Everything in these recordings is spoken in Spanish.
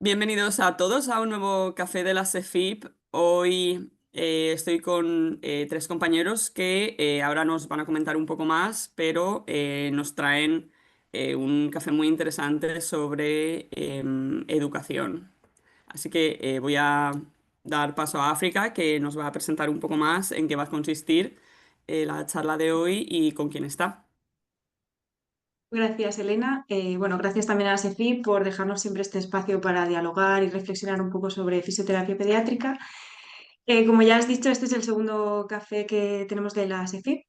Bienvenidos a todos a un nuevo café de la CEFIP. Hoy estoy con tres compañeros que ahora nos van a comentar un poco más, pero nos traen un café muy interesante sobre educación. Así que voy a dar paso a África, que nos va a presentar un poco más en qué va a consistir la charla de hoy y con quién está. Gracias, Elena. Bueno, gracias también a la SEFI por dejarnos siempre este espacio para dialogar y reflexionar un poco sobre fisioterapia pediátrica. Como ya has dicho, este es el segundo café que tenemos de la SEFI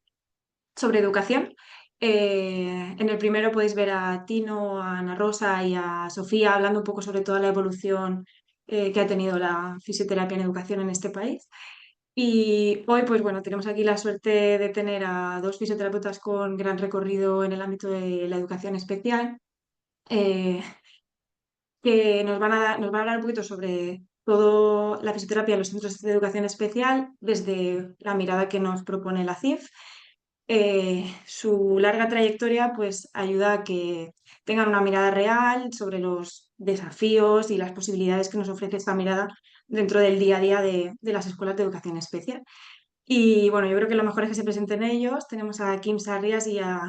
sobre educación. En el primero podéis ver a Tino, a Ana Rosa y a Sofía hablando un poco sobre toda la evolución que ha tenido la fisioterapia en educación en este país. Y hoy, pues bueno, tenemos aquí la suerte de tener a dos fisioterapeutas con gran recorrido en el ámbito de la educación especial, eh, que nos van a hablar un poquito sobre todo la fisioterapia en los centros de educación especial desde la mirada que nos propone la CIF. Su larga trayectoria pues ayuda a que tengan una mirada real sobre los desafíos y las posibilidades que nos ofrece esta mirada dentro del día a día de las escuelas de educación especial. Y bueno, yo creo que lo mejor es que se presenten ellos. Tenemos a Kim Sarrias y a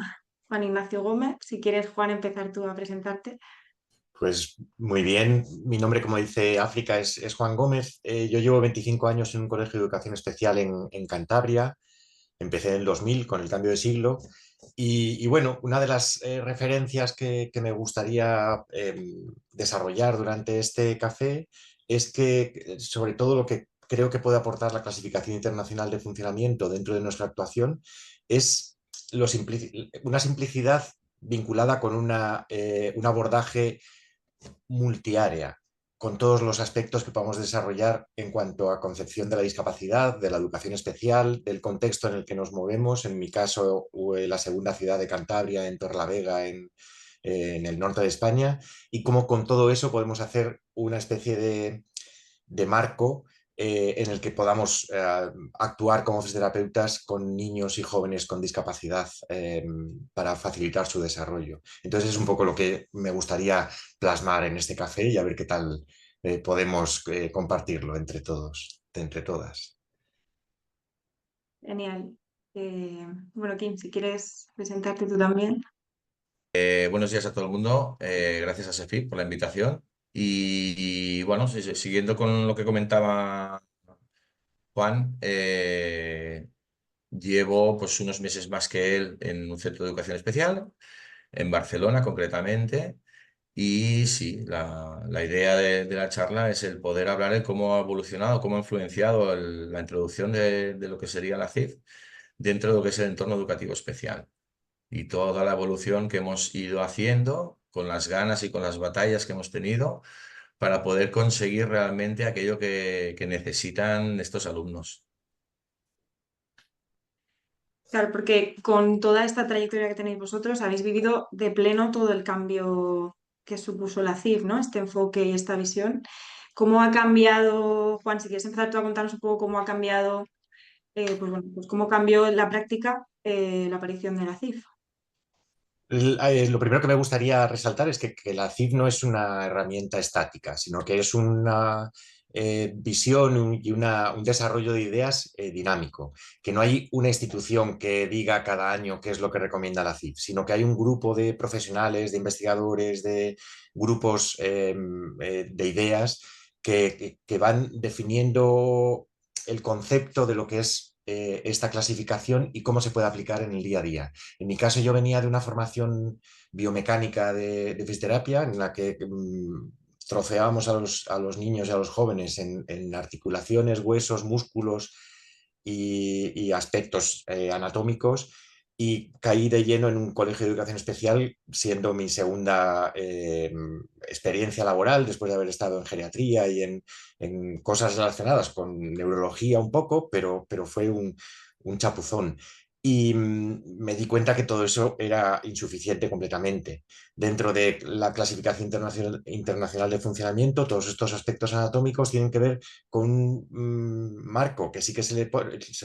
Juan Ignacio Gómez. Si quieres, Juan, empezar tú a presentarte. Pues muy bien, mi nombre, como dice África, es Juan Gómez. Yo llevo 25 años en un colegio de educación especial en Cantabria. Empecé en el 2000 con el cambio de siglo. Y bueno, una de las referencias que me gustaría desarrollar durante este café es que, sobre todo, lo que creo que puede aportar la clasificación internacional de funcionamiento dentro de nuestra actuación es una simplicidad vinculada con un abordaje multiárea, con todos los aspectos que podamos desarrollar en cuanto a concepción de la discapacidad, de la educación especial, del contexto en el que nos movemos. En mi caso, la segunda ciudad de Cantabria, en Torrelavega, en el norte de España, y cómo con todo eso podemos hacer una especie de marco en el que podamos actuar como fisioterapeutas con niños y jóvenes con discapacidad para facilitar su desarrollo. Entonces es un poco lo que me gustaría plasmar en este café y a ver qué tal podemos compartirlo entre todos, entre todas. Genial. Bueno, Kim, si quieres presentarte tú también. Buenos días a todo el mundo. Gracias a Sefi por la invitación. Bueno, siguiendo con lo que comentaba Juan, llevo pues unos meses más que él en un centro de educación especial, en Barcelona concretamente. Y sí, la idea de la charla es el poder hablar de cómo ha evolucionado, cómo ha influenciado la introducción de lo que sería la CIF dentro de lo que es el entorno educativo especial y toda la evolución que hemos ido haciendo con las ganas y con las batallas que hemos tenido para poder conseguir realmente aquello que necesitan estos alumnos. Claro, porque con toda esta trayectoria que tenéis vosotros, habéis vivido de pleno todo el cambio que supuso la CIF, ¿no? Este enfoque y esta visión. ¿Cómo ha cambiado, Juan, si quieres empezar tú a contarnos un poco cómo ha cambiado, pues bueno, pues cómo cambió en la práctica la aparición de la CIF? Lo primero que me gustaría resaltar es que la CIF no es una herramienta estática, sino que es una visión y un desarrollo de ideas dinámico, que no hay una institución que diga cada año qué es lo que recomienda la CIF, sino que hay un grupo de profesionales, de investigadores, de grupos de ideas que van definiendo el concepto de lo que es esta clasificación y cómo se puede aplicar en el día a día. En mi caso, yo venía de una formación biomecánica de fisioterapia en la que troceábamos a los niños y a los jóvenes en articulaciones, huesos, músculos y aspectos anatómicos, y caí de lleno en un colegio de educación especial, siendo mi segunda experiencia laboral después de haber estado en geriatría y en cosas relacionadas con neurología un poco, pero fue un chapuzón. y me di cuenta que todo eso era insuficiente completamente. Dentro de la clasificación internacional de funcionamiento, todos estos aspectos anatómicos tienen que ver con un marco que sí que se le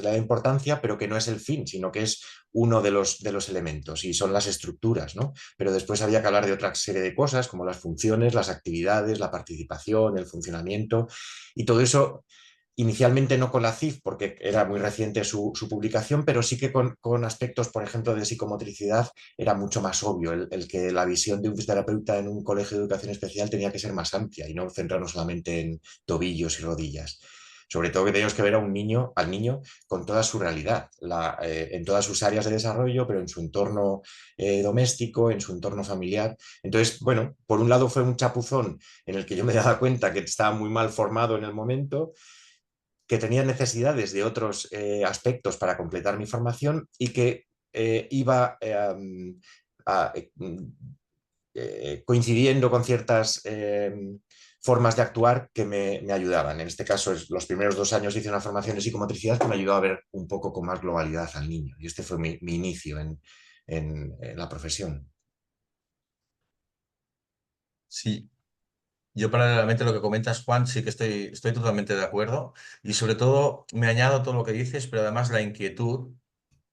da importancia, pero que no es el fin, sino que es uno de los elementos y son las estructuras, ¿no? Pero después había que hablar de otra serie de cosas como las funciones, las actividades, la participación, el funcionamiento y todo eso. Inicialmente no con la CIF, porque era muy reciente su publicación, pero sí que con aspectos, por ejemplo, de psicomotricidad, era mucho más obvio el que la visión de un fisioterapeuta en un colegio de educación especial tenía que ser más amplia y no centrarnos solamente en tobillos y rodillas. Sobre todo que teníamos que ver a un niño, al niño con toda su realidad, en todas sus áreas de desarrollo, pero en su entorno doméstico, en su entorno familiar. Entonces, bueno, por un lado fue un chapuzón en el que yo me daba cuenta que estaba muy mal formado en el momento, que tenía necesidades de otros aspectos para completar mi formación y que iba a, coincidiendo con ciertas formas de actuar que me ayudaban. En este caso, los primeros 2 años hice una formación de psicomotricidad que me ayudó a ver un poco con más globalidad al niño. Y este fue mi inicio en la profesión. Sí, yo paralelamente a lo que comentas, Juan, sí que estoy totalmente de acuerdo y sobre todo me añado a todo lo que dices, pero además la inquietud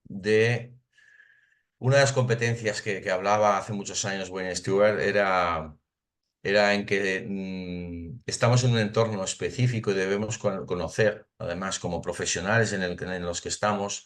de una de las competencias que hablaba hace muchos años Wayne Stewart era en que estamos en un entorno específico y debemos conocer, además como profesionales en los que estamos,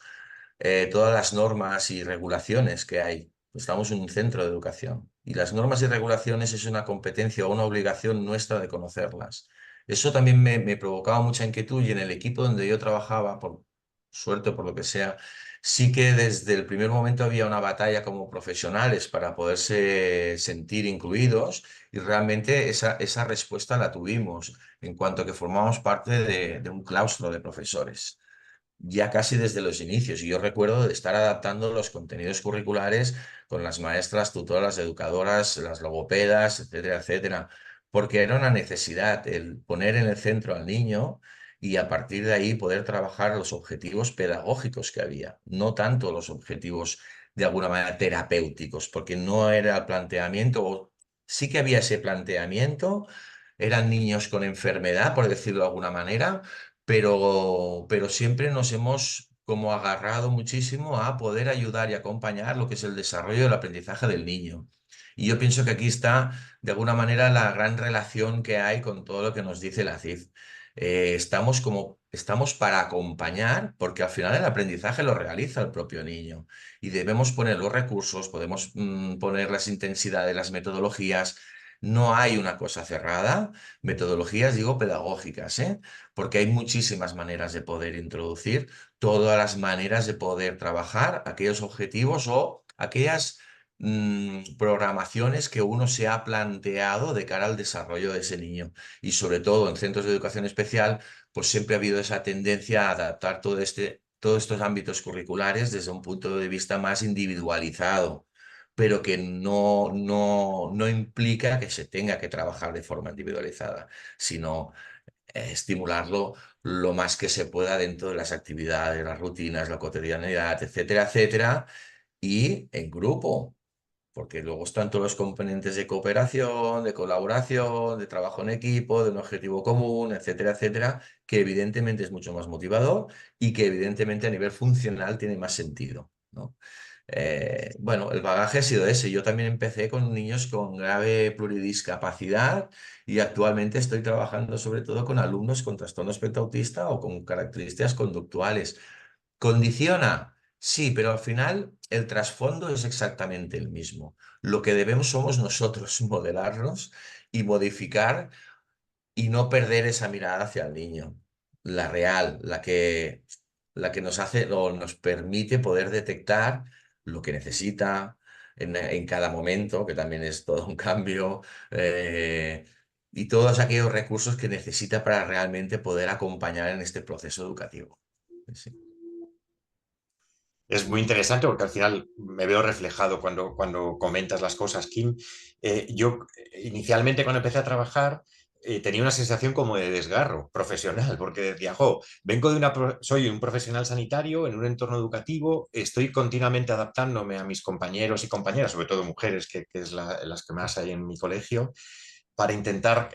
todas las normas y regulaciones que hay. Estamos en un centro de educación y las normas y regulaciones es una competencia o una obligación nuestra de conocerlas. Eso también me provocaba mucha inquietud y en el equipo donde yo trabajaba, por suerte o por lo que sea, sí que desde el primer momento había una batalla como profesionales para poderse sentir incluidos y realmente esa respuesta la tuvimos en cuanto a que formamos parte de un claustro de profesores ya casi desde los inicios. Y yo recuerdo de estar adaptando los contenidos curriculares con las maestras, tutoras, educadoras, las logopedas, etcétera, etcétera, porque era una necesidad el poner en el centro al niño y a partir de ahí poder trabajar los objetivos pedagógicos que había, no tanto los objetivos de alguna manera terapéuticos, porque no era el planteamiento, o sí que había ese planteamiento, eran niños con enfermedad, por decirlo de alguna manera, pero siempre nos hemos como agarrado muchísimo a poder ayudar y acompañar lo que es el desarrollo del aprendizaje del niño. Y yo pienso que aquí está, de alguna manera, la gran relación que hay con todo lo que nos dice la CIF. Estamos para acompañar, porque al final el aprendizaje lo realiza el propio niño. Y debemos poner los recursos, podemos poner las intensidades, las metodologías. No hay una cosa cerrada, metodologías, digo, pedagógicas, ¿eh? Porque hay muchísimas maneras de poder introducir, todas las maneras de poder trabajar aquellos objetivos o aquellas programaciones que uno se ha planteado de cara al desarrollo de ese niño. Y sobre todo en centros de educación especial, pues siempre ha habido esa tendencia a adaptar todos estos ámbitos curriculares desde un punto de vista más individualizado, pero que no implica que se tenga que trabajar de forma individualizada, sino estimularlo lo más que se pueda dentro de las actividades, las rutinas, la cotidianidad, etcétera, etcétera, y en grupo, porque luego están todos los componentes de cooperación, de colaboración, de trabajo en equipo, de un objetivo común, etcétera, etcétera, que evidentemente es mucho más motivador y que evidentemente a nivel funcional tiene más sentido, ¿no? Bueno, el bagaje ha sido ese. Yo también empecé con niños con grave pluridiscapacidad y actualmente estoy trabajando sobre todo con alumnos con trastorno espectro autista o con características conductuales. ¿Condiciona? Sí, pero al final el trasfondo es exactamente el mismo. Lo que debemos somos nosotros modelarnos y modificar y no perder esa mirada hacia el niño, la real, la que nos hace o nos permite poder detectar lo que necesita en cada momento, que también es todo un cambio, y todos aquellos recursos que necesita para realmente poder acompañar en este proceso educativo. Sí. Es muy interesante porque al final me veo reflejado cuando comentas las cosas, Kim. Yo inicialmente cuando empecé a trabajar tenía una sensación como de desgarro profesional, porque decía, jo, vengo de soy un profesional sanitario en un entorno educativo, estoy continuamente adaptándome a mis compañeros y compañeras, sobre todo mujeres, que es las que más hay en mi colegio, para intentar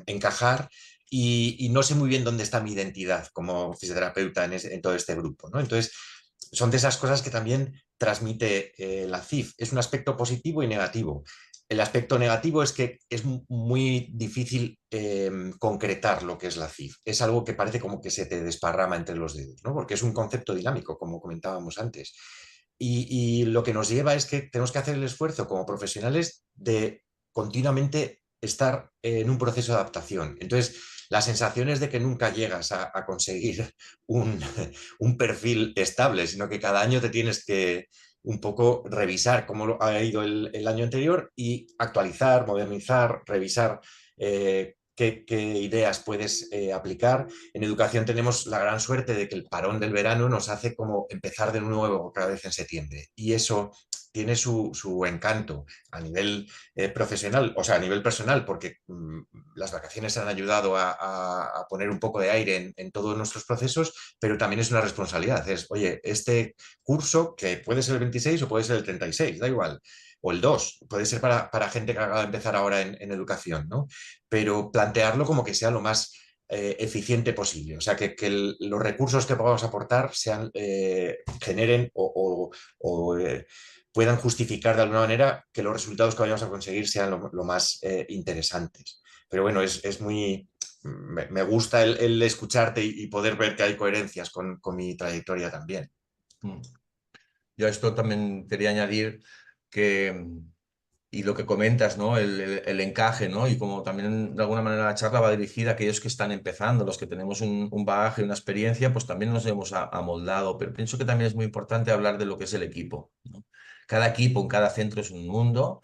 encajar y no sé muy bien dónde está mi identidad como fisioterapeuta en todo este grupo, ¿no? Entonces, son de esas cosas que también transmite la CIF. Es un aspecto positivo y negativo. El aspecto negativo es que es muy difícil concretar lo que es la CIF. Es algo que parece como que se te desparrama entre los dedos, ¿no? Porque es un concepto dinámico, como comentábamos antes. Y lo que nos lleva es que tenemos que hacer el esfuerzo como profesionales de continuamente estar en un proceso de adaptación. Entonces, la sensación es de que nunca llegas a conseguir un, un perfil estable, sino que cada año te tienes que un poco revisar cómo ha ido el año anterior y actualizar, modernizar, revisar qué ideas puedes aplicar. En educación tenemos la gran suerte de que el parón del verano nos hace como empezar de nuevo cada vez en septiembre y eso tiene su encanto a nivel profesional, o sea, a nivel personal, porque las vacaciones han ayudado a poner un poco de aire en todos nuestros procesos, pero también es una responsabilidad. Es, oye, este curso, que puede ser el 26 o puede ser el 36, da igual, o el 2 puede ser para gente que acaba de empezar ahora en educación, ¿no? Pero plantearlo como que sea lo más eficiente posible. O sea, que los recursos que podamos aportar sean, generen o puedan justificar de alguna manera que los resultados que vayamos a conseguir sean lo más interesantes. Pero bueno, es muy... Me gusta el escucharte y poder ver que hay coherencias con mi trayectoria también. Mm. Yo a esto también quería añadir que, y lo que comentas, ¿no? El encaje, ¿no? Y como también de alguna manera la charla va dirigida a aquellos que están empezando, los que tenemos un bagaje, una experiencia, pues también nos hemos amoldado. Pero pienso que también es muy importante hablar de lo que es el equipo, ¿no? Cada equipo en cada centro es un mundo.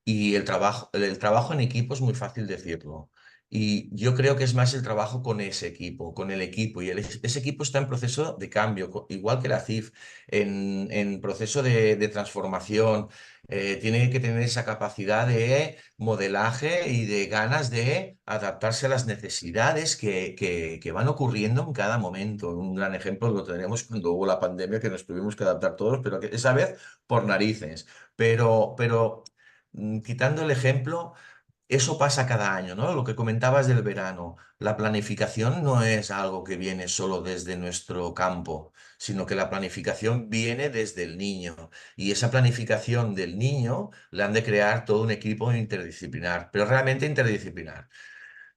Y el trabajo en equipo es muy fácil decirlo. Y yo creo que es más el trabajo con ese equipo, con el equipo. Y ese equipo está en proceso de cambio, igual que la CIF, en proceso de transformación. Tiene que tener esa capacidad de modelaje y de ganas de adaptarse a las necesidades que van ocurriendo en cada momento. Un gran ejemplo lo tenemos cuando hubo la pandemia, que nos tuvimos que adaptar todos, pero que esa vez por narices. Pero quitando el ejemplo, eso pasa cada año, ¿no? Lo que comentabas del verano, la planificación no es algo que viene solo desde nuestro campo, sino que la planificación viene desde el niño. Y esa planificación del niño la han de crear todo un equipo interdisciplinar, pero realmente interdisciplinar.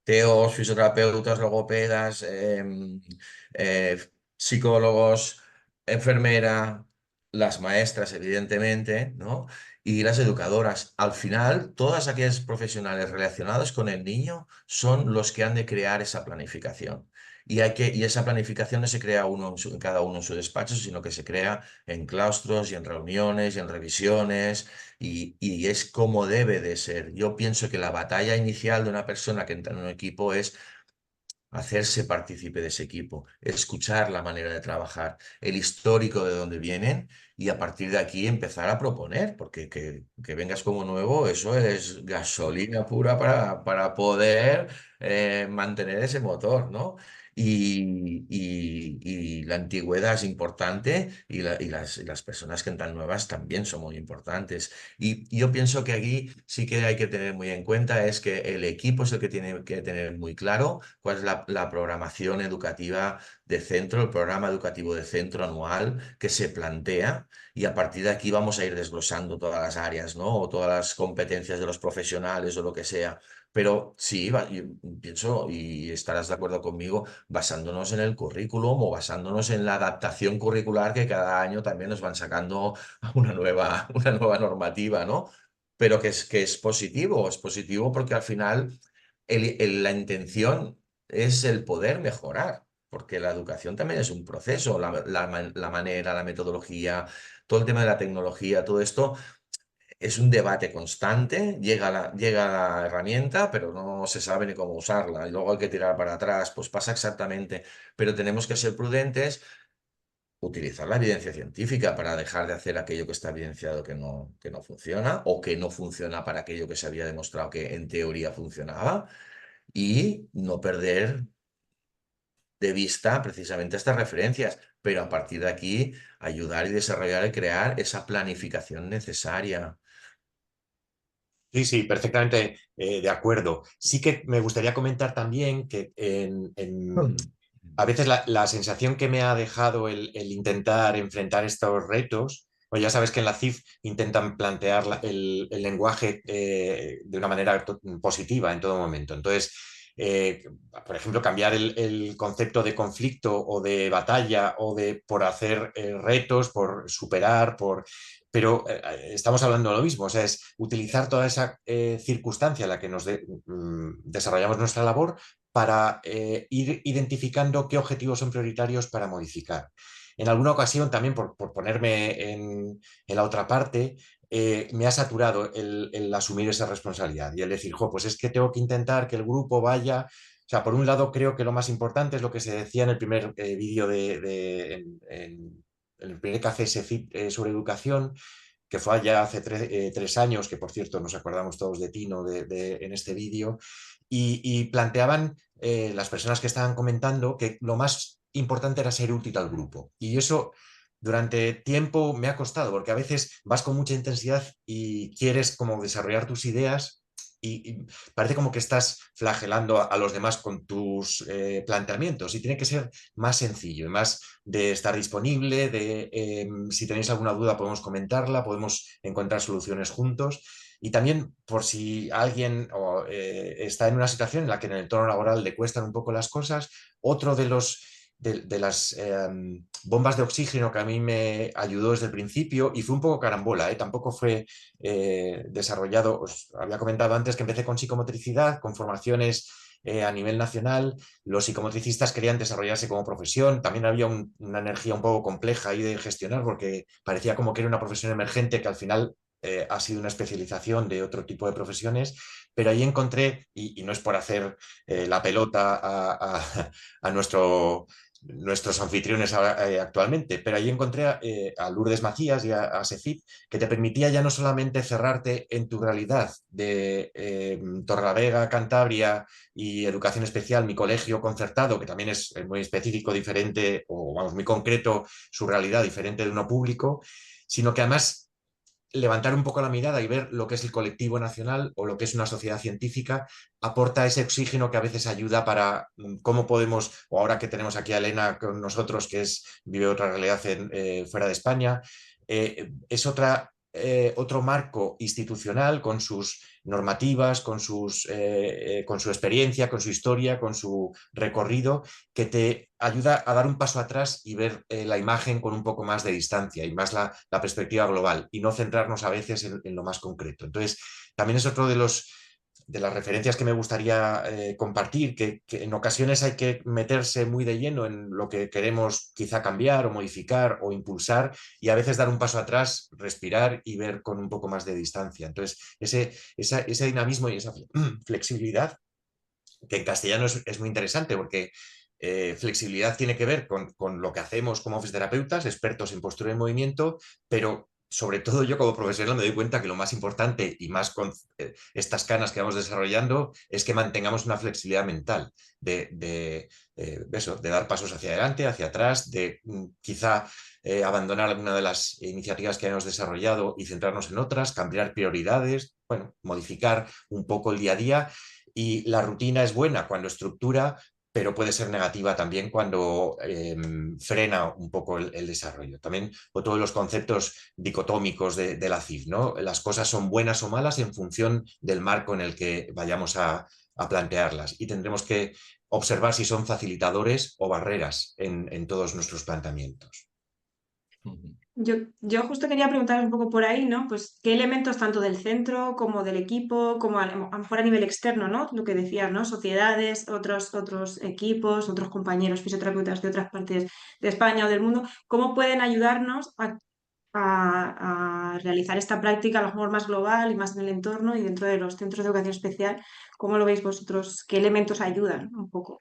TEOs, fisioterapeutas, logopedas, eh, psicólogos, enfermera, las maestras, evidentemente, ¿no? Y las educadoras. Al final, todas aquellas profesionales relacionadas con el niño son los que han de crear esa planificación. Y esa planificación no se crea en cada uno en su despacho, sino que se crea en claustros y en reuniones y en revisiones y es como debe de ser. Yo pienso que la batalla inicial de una persona que entra en un equipo es hacerse partícipe de ese equipo, escuchar la manera de trabajar, el histórico de dónde vienen y a partir de aquí empezar a proponer, porque que vengas como nuevo, eso es gasolina pura para poder mantener ese motor, ¿no? Y la antigüedad es importante y las personas que entran nuevas también son muy importantes. Y yo pienso que aquí sí que hay que tener muy en cuenta es que el equipo es el que tiene que tener muy claro cuál es la programación educativa de centro, el programa educativo de centro anual que se plantea y a partir de aquí vamos a ir desglosando todas las áreas, ¿no? O todas las competencias de los profesionales o lo que sea. Pero sí, yo pienso, y estarás de acuerdo conmigo, basándonos en el currículum o basándonos en la adaptación curricular que cada año también nos van sacando una nueva normativa, ¿no? Pero es positivo porque al final la intención es el poder mejorar, porque la educación también es un proceso, la manera, la metodología, todo el tema de la tecnología, todo esto es un debate constante, llega la herramienta, pero no se sabe ni cómo usarla, y luego hay que tirar para atrás, pues pasa exactamente, pero tenemos que ser prudentes, utilizar la evidencia científica para dejar de hacer aquello que está evidenciado que no funciona o que no funciona para aquello que se había demostrado que en teoría funcionaba y no perder de vista precisamente estas referencias, pero a partir de aquí ayudar y desarrollar y crear esa planificación necesaria. Sí, sí, perfectamente de acuerdo. Sí que me gustaría comentar también que a veces la sensación que me ha dejado el intentar enfrentar estos retos, pues ya sabes que en la CIF intentan plantear el lenguaje de una manera positiva en todo momento. Entonces, eh, por ejemplo, cambiar el concepto de conflicto o de batalla o de por hacer retos, por superar, pero estamos hablando de lo mismo, o sea, es utilizar toda esa circunstancia en la que desarrollamos nuestra labor para ir identificando qué objetivos son prioritarios para modificar. En alguna ocasión, también por ponerme en la otra parte, me ha saturado el asumir esa responsabilidad y el decir, jo, pues es que tengo que intentar que el grupo vaya. O sea, por un lado, creo que lo más importante es lo que se decía en el primer vídeo en el primer café SFIP sobre educación, que fue ya hace 3 años, que por cierto nos acordamos todos de Tino en este vídeo, y planteaban las personas que estaban comentando que lo más importante era ser útil al grupo. Y eso durante tiempo me ha costado, porque a veces vas con mucha intensidad y quieres como desarrollar tus ideas y parece como que estás flagelando a los demás con tus planteamientos y tiene que ser más sencillo y más de estar disponible, si tenéis alguna duda podemos comentarla, podemos encontrar soluciones juntos. Y también por si alguien está en una situación en la que en el entorno laboral le cuestan un poco las cosas, otro de las bombas de oxígeno que a mí me ayudó desde el principio, y fue un poco carambola, tampoco fue desarrollado. Os había comentado antes que empecé con psicomotricidad, con formaciones a nivel nacional. Los psicomotricistas querían desarrollarse como profesión. También había una energía un poco compleja ahí de gestionar porque parecía como que era una profesión emergente que al final ha sido una especialización de otro tipo de profesiones, pero ahí encontré, y no es por hacer la pelota a nuestros anfitriones actualmente, pero ahí encontré a Lourdes Macías y a Sefit, que te permitía ya no solamente cerrarte en tu realidad de Torrelavega, Cantabria y educación especial, mi colegio concertado, que también es muy específico, diferente, o vamos, muy concreto, su realidad diferente de uno público, sino que además levantar un poco la mirada y ver lo que es el colectivo nacional o lo que es una sociedad científica, aporta ese oxígeno que a veces ayuda para cómo podemos, o ahora que tenemos aquí a Elena con nosotros, que vive otra realidad fuera de España, es otro marco institucional con sus normativas, con su experiencia, con su historia, con su recorrido, que te ayuda a dar un paso atrás y ver la imagen con un poco más de distancia y más la perspectiva global y no centrarnos a veces en lo más concreto. Entonces, también es otro de las referencias que me gustaría compartir, que en ocasiones hay que meterse muy de lleno en lo que queremos quizá cambiar o modificar o impulsar y a veces dar un paso atrás, respirar y ver con un poco más de distancia. Entonces, ese dinamismo y esa flexibilidad, que en castellano es muy interesante porque flexibilidad tiene que ver con lo que hacemos como fisioterapeutas, expertos en postura y movimiento, pero sobre todo yo como profesional me doy cuenta que lo más importante y más con estas canas que vamos desarrollando es que mantengamos una flexibilidad mental de dar pasos hacia adelante, hacia atrás, de quizá abandonar alguna de las iniciativas que hemos desarrollado y centrarnos en otras, cambiar prioridades, bueno, modificar un poco el día a día. Y la rutina es buena cuando estructura, pero puede ser negativa también cuando frena un poco el desarrollo. También otro de los conceptos dicotómicos de la CIF, ¿no? Las cosas son buenas o malas en función del marco en el que vayamos a plantearlas y tendremos que observar si son facilitadores o barreras en todos nuestros planteamientos. Yo justo quería preguntar un poco por ahí, ¿no? Pues qué elementos tanto del centro como del equipo, como a lo mejor a nivel externo, ¿no? Lo que decías, ¿no? Sociedades, otros equipos, otros compañeros fisioterapeutas de otras partes de España o del mundo, ¿cómo pueden ayudarnos a realizar esta práctica a lo mejor más global y más en el entorno y dentro de los centros de educación especial? ¿Cómo lo veis vosotros? ¿Qué elementos ayudan un poco?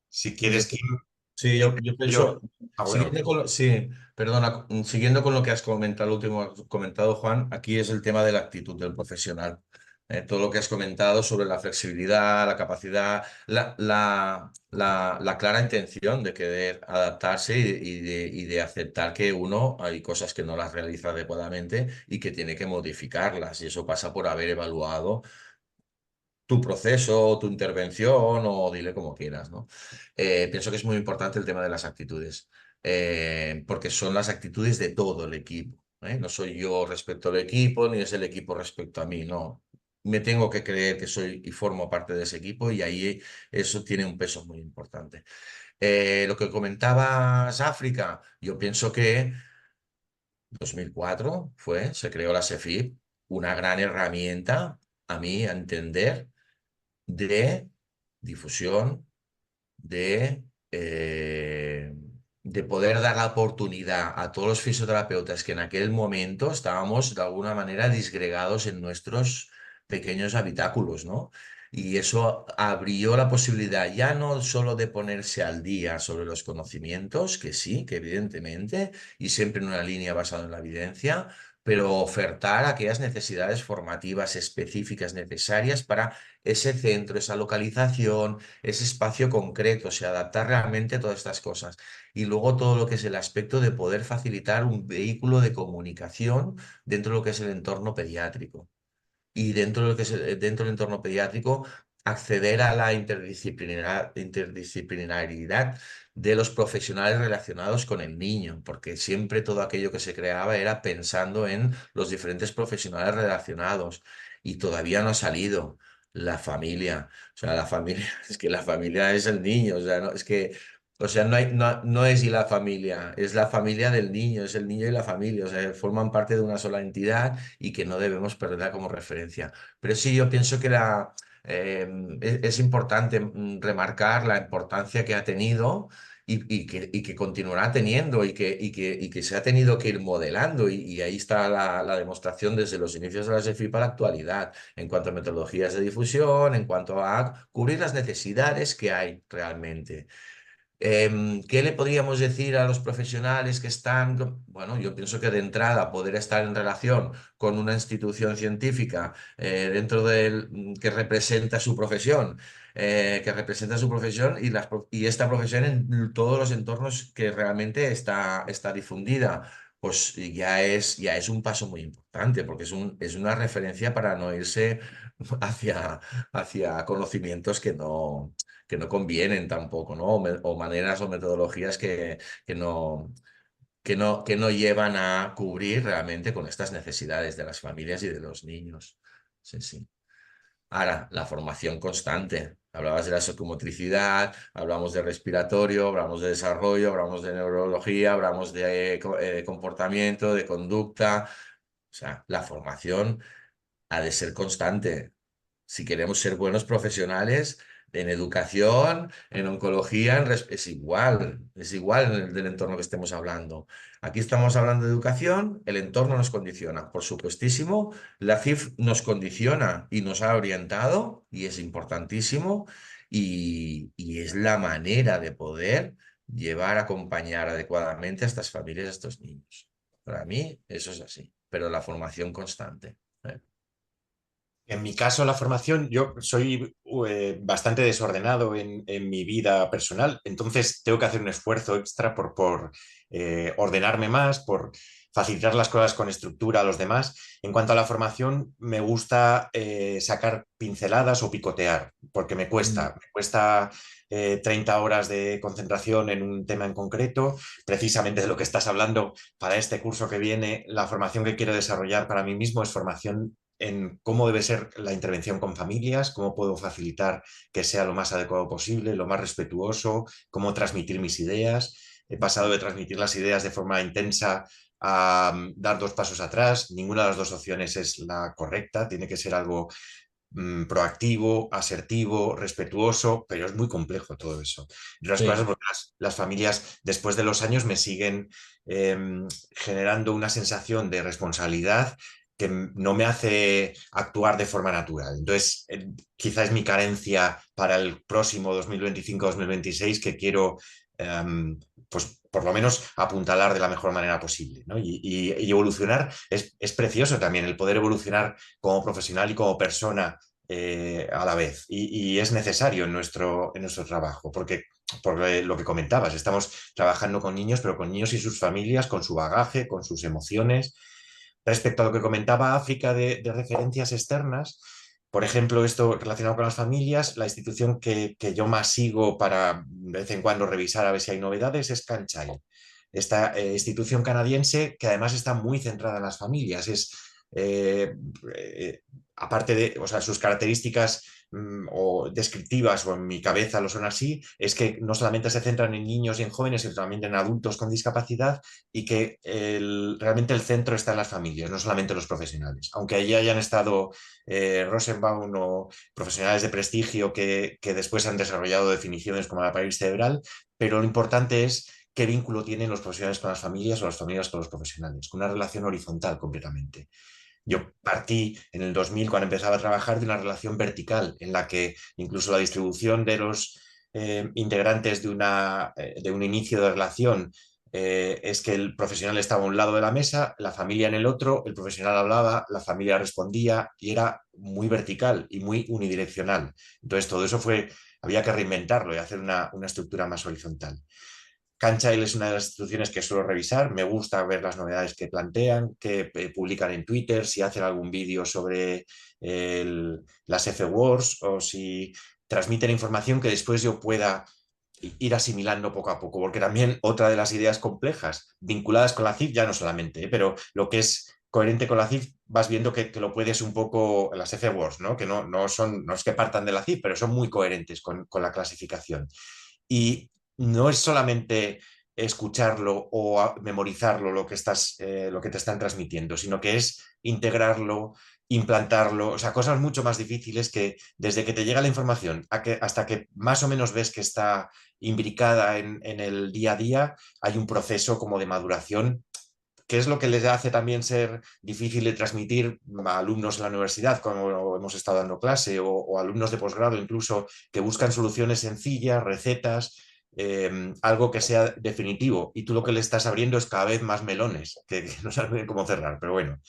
Si Pues yo, quieres, Kim, sí, yo yo... pienso, Bueno. sí, perdona, siguiendo con lo que has comentado, lo último que has comentado, Juan, aquí es el tema de la actitud del profesional. Todo lo que has comentado sobre la flexibilidad, la capacidad, la clara intención de querer adaptarse y de aceptar que uno hay cosas que no las realiza adecuadamente y que tiene que modificarlas. Y eso pasa por haber evaluado tu proceso, tu intervención o dile como quieras, ¿no? Pienso que es muy importante el tema de las actitudes, porque son las actitudes de todo el equipo, ¿eh? No soy yo respecto al equipo, ni es el equipo respecto a mí, no. Me tengo que creer que soy y formo parte de ese equipo y ahí eso tiene un peso muy importante. Lo que comentabas, África, yo pienso que 2004 se creó la SEFIP, una gran herramienta, a mí, a entender de difusión, de, eh, de poder dar la oportunidad a todos los fisioterapeutas que en aquel momento estábamos de alguna manera disgregados en nuestros pequeños habitáculos, ¿no? Y eso abrió la posibilidad ya no solo de ponerse al día sobre los conocimientos, que sí, que evidentemente, y siempre en una línea basada en la evidencia, pero ofertar aquellas necesidades formativas específicas necesarias para ese centro, esa localización, ese espacio concreto, o sea, adaptar realmente todas estas cosas. Y luego todo lo que es el aspecto de poder facilitar un vehículo de comunicación dentro de lo que es el entorno pediátrico. Y dentro de lo que es dentro del entorno pediátrico, acceder a la interdisciplinariedad de los profesionales relacionados con el niño, porque siempre todo aquello que se creaba era pensando en los diferentes profesionales relacionados y todavía no ha salido la familia. O sea, la familia, es que la familia es el niño, o sea, no, es que, o sea, no es y la familia, es la familia del niño, es el niño y la familia, o sea, forman parte de una sola entidad y que no debemos perderla como referencia. Pero sí, yo pienso que es importante remarcar la importancia que ha tenido y que continuará teniendo y que se ha tenido que ir modelando. Y ahí está la demostración desde los inicios de la SEFIP a la actualidad, en cuanto a metodologías de difusión, en cuanto a cubrir las necesidades que hay realmente. ¿Qué le podríamos decir a los profesionales que están? Bueno, yo pienso que de entrada poder estar en relación con una institución científica dentro del que representa su profesión, y esta profesión en todos los entornos que realmente está difundida. Pues ya es un paso muy importante, porque es una referencia para no irse hacia, hacia conocimientos que no convienen tampoco, ¿no? O maneras o metodologías que no, que no llevan a cubrir realmente con estas necesidades de las familias y de los niños. Sí, sí. Ahora, la formación constante. Hablabas de la psicomotricidad, hablamos de respiratorio, hablamos de desarrollo, hablamos de neurología, hablamos de comportamiento, de conducta. O sea, la formación ha de ser constante si queremos ser buenos profesionales en educación, en oncología, es igual en el del entorno que estemos hablando. Aquí estamos hablando de educación, el entorno nos condiciona, por supuestísimo, la CIF nos condiciona y nos ha orientado y es importantísimo y es la manera de poder llevar, acompañar adecuadamente a estas familias, a estos niños. Para mí eso es así, pero la formación constante. ¿Eh? En mi caso, la formación, yo soy bastante desordenado en mi vida personal, entonces tengo que hacer un esfuerzo extra por ordenarme más, por facilitar las cosas con estructura a los demás. En cuanto a la formación, me gusta sacar pinceladas o picotear, porque Mm. me cuesta 30 horas de concentración en un tema en concreto, precisamente de lo que estás hablando para este curso que viene. La formación que quiero desarrollar para mí mismo es formación en cómo debe ser la intervención con familias, cómo puedo facilitar que sea lo más adecuado posible, lo más respetuoso, cómo transmitir mis ideas. He pasado de transmitir las ideas de forma intensa a dar dos pasos atrás. Ninguna de las dos opciones es la correcta, tiene que ser algo proactivo, asertivo, respetuoso, pero es muy complejo todo eso. Y otras cosas Sí. porque las familias después de los años me siguen eh, generando una sensación de responsabilidad que no me hace actuar de forma natural. Entonces, quizá es mi carencia para el próximo 2025-2026 que quiero pues por lo menos apuntalar de la mejor manera posible, ¿no? Y evolucionar es precioso también, el poder evolucionar como profesional y como persona a la vez. Y es necesario en nuestro trabajo, porque por lo que comentabas, estamos trabajando con niños, pero con niños y sus familias, con su bagaje, con sus emociones. Respecto a lo que comentaba África de referencias externas, por ejemplo, esto relacionado con las familias, la institución que yo más sigo para de vez en cuando revisar a ver si hay novedades es Canchild. Esta institución canadiense que además está muy centrada en las familias. Eh, eh, Aparte de, o sea, sus características o descriptivas, o en mi cabeza lo son así, es que no solamente se centran en niños y en jóvenes, sino también en adultos con discapacidad y que realmente el centro está en las familias, no solamente en los profesionales. Aunque allí hayan estado Rosenbaum o profesionales de prestigio que después han desarrollado definiciones como la parálisis cerebral, pero lo importante es qué vínculo tienen los profesionales con las familias o las familias con los profesionales, con una relación horizontal completamente. Yo partí en el 2000, cuando empezaba a trabajar, de una relación vertical en la que incluso la distribución de los integrantes de un inicio de relación es que el profesional estaba a un lado de la mesa, la familia en el otro, el profesional hablaba, la familia respondía y era muy vertical y muy unidireccional. Entonces todo eso había que reinventarlo y hacer una estructura más horizontal. Canchild es una de las instituciones que suelo revisar. Me gusta ver las novedades que plantean, que publican en Twitter, si hacen algún vídeo sobre las F-Wars o si transmiten información que después yo pueda ir asimilando poco a poco, porque también otra de las ideas complejas vinculadas con la CIF, ya no solamente, pero lo que es coherente con la CIF, vas viendo que lo puedes un poco, las F-Words, ¿no? Que no es que partan de la CIF, pero son muy coherentes con la clasificación. Y no es solamente escucharlo o memorizarlo lo que te están transmitiendo, sino que es integrarlo, implantarlo, o sea, cosas mucho más difíciles que desde que te llega la información hasta que más o menos ves que está imbricada en el día a día, hay un proceso como de maduración que es lo que les hace también ser difícil de transmitir a alumnos en la universidad, como hemos estado dando clase, o alumnos de posgrado incluso, que buscan soluciones sencillas, recetas, algo que sea definitivo. Y tú lo que le estás abriendo es cada vez más melones, que no saben cómo cerrar. Pero bueno,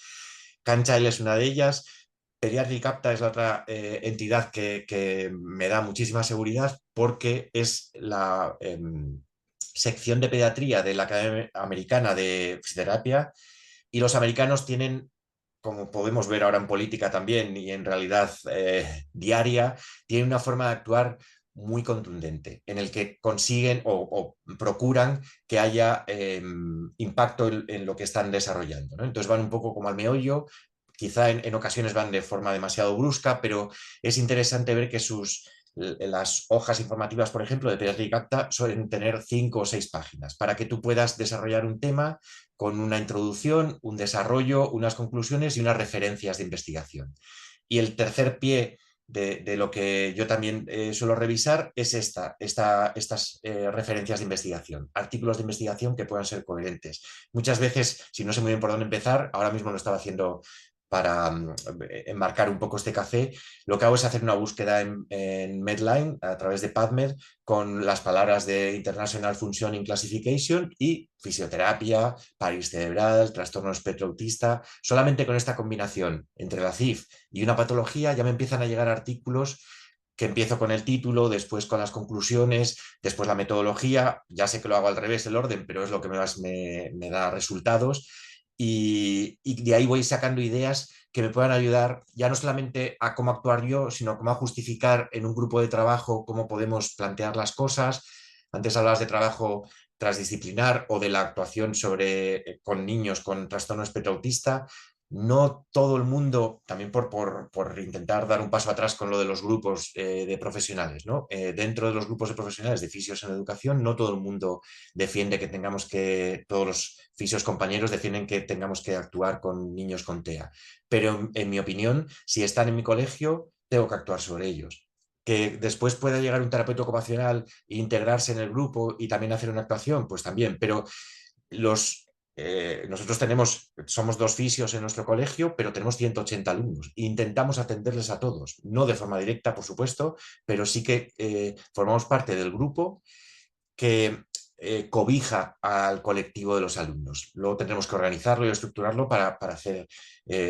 Canchild es una de ellas. Pediatric Apta es la otra entidad que me da muchísima seguridad porque es la sección de pediatría de la Academia Americana de Fisioterapia y los americanos tienen, como podemos ver ahora en política también y en realidad diaria, tienen una forma de actuar muy contundente, en el que consiguen o procuran que haya impacto en lo que están desarrollando, ¿no? Entonces van un poco como al meollo, quizá en ocasiones van de forma demasiado brusca, pero es interesante ver que las hojas informativas, por ejemplo, de Pediatric Apta suelen tener 5 o 6 páginas para que tú puedas desarrollar un tema con una introducción, un desarrollo, unas conclusiones y unas referencias de investigación. Y el tercer pie de lo que yo también suelo revisar es estas referencias de investigación, artículos de investigación que puedan ser coherentes. Muchas veces, si no sé muy bien por dónde empezar, ahora mismo lo estaba haciendo para enmarcar un poco este café, lo que hago es hacer una búsqueda en Medline a través de PubMed con las palabras de International Functioning Classification y fisioterapia, parálisis cerebral, trastorno espectro autista. Solamente con esta combinación entre la CIF y una patología ya me empiezan a llegar artículos que empiezo con el título, después con las conclusiones, después la metodología. Ya sé que lo hago al revés el orden, pero es lo que me da resultados. Y de ahí voy sacando ideas que me puedan ayudar ya no solamente a cómo actuar yo, sino cómo a justificar en un grupo de trabajo cómo podemos plantear las cosas. Antes hablabas de trabajo transdisciplinar o de la actuación con niños con trastorno espectro autista. No todo el mundo, también por intentar dar un paso atrás con lo de los grupos de profesionales, ¿no? Dentro de los grupos de profesionales de fisios en educación, no todo el mundo defiende todos los fisios compañeros defienden que tengamos que actuar con niños con TEA. Pero en mi opinión, si están en mi colegio, tengo que actuar sobre ellos. Que después pueda llegar un terapeuta ocupacional e integrarse en el grupo y también hacer una actuación, pues también, pero nosotros somos 2 fisios en nuestro colegio, pero tenemos 180 alumnos. E intentamos atenderles a todos, no de forma directa, por supuesto, pero sí que formamos parte del grupo que cobija al colectivo de los alumnos. Luego tendremos que organizarlo y estructurarlo para hacer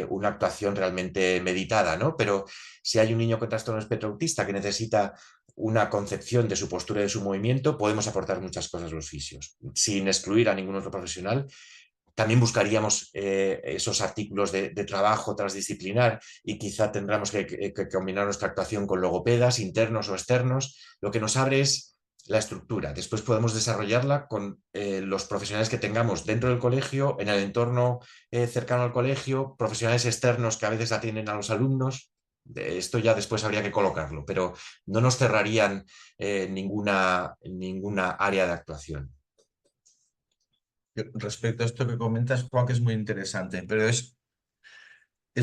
una actuación realmente meditada, ¿no? Pero si hay un niño con trastorno espectro autista que necesita una concepción de su postura y de su movimiento, podemos aportar muchas cosas los fisios, sin excluir a ningún otro profesional. También buscaríamos esos artículos de trabajo transdisciplinar y quizá tendremos que combinar nuestra actuación con logopedas internos o externos. Lo que nos abre es la estructura. Después podemos desarrollarla con los profesionales que tengamos dentro del colegio, en el entorno cercano al colegio, profesionales externos que a veces atienden a los alumnos. Esto ya después habría que colocarlo, pero no nos cerrarían ninguna área de actuación. Respecto a esto que comentas, Juan, que es muy interesante, pero es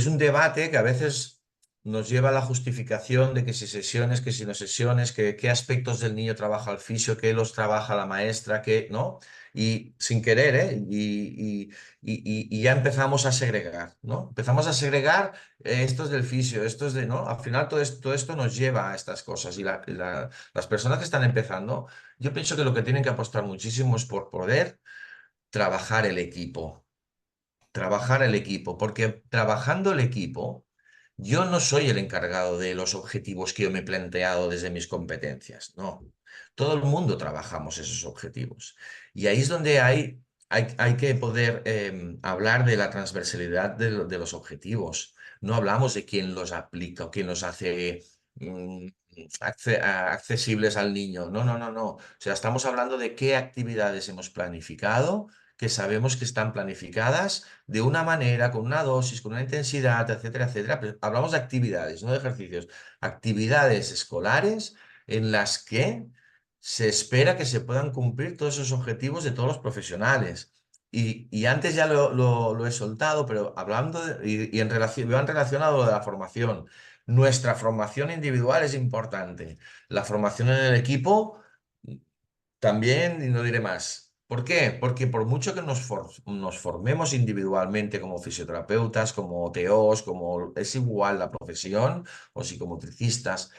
un debate que a veces nos lleva a la justificación de que si sesiones, que si no sesiones, que qué aspectos del niño trabaja el fisio, qué los trabaja la maestra, qué, ¿no? Y sin querer, ¿eh? Y ya empezamos a segregar, ¿no? Empezamos a segregar esto es del fisio, esto es de, ¿no? Al final todo esto nos lleva a estas cosas y las personas que están empezando, yo pienso que lo que tienen que apostar muchísimo es por poder trabajar el equipo. Trabajar el equipo, porque trabajando el equipo, yo no soy el encargado de los objetivos que yo me he planteado desde mis competencias, no. Todo el mundo trabajamos esos objetivos. Y ahí es donde hay que poder hablar de la transversalidad de los objetivos. No hablamos de quién los aplica o quién los hace accesibles al niño. No, no, no, no. O sea, estamos hablando de qué actividades hemos planificado, que sabemos que están planificadas de una manera, con una dosis, con una intensidad, etcétera, etcétera. Pero hablamos de actividades, no de ejercicios. Actividades escolares en las que se espera que se puedan cumplir todos esos objetivos de todos los profesionales. Y antes ya lo he soltado, pero hablando en relación, van relacionado a lo de la formación. Nuestra formación individual es importante. La formación en el equipo también, y no diré más. ¿Por qué? Porque por mucho que nos formemos individualmente como fisioterapeutas, como TOs, como es igual la profesión, o psicomotricistas,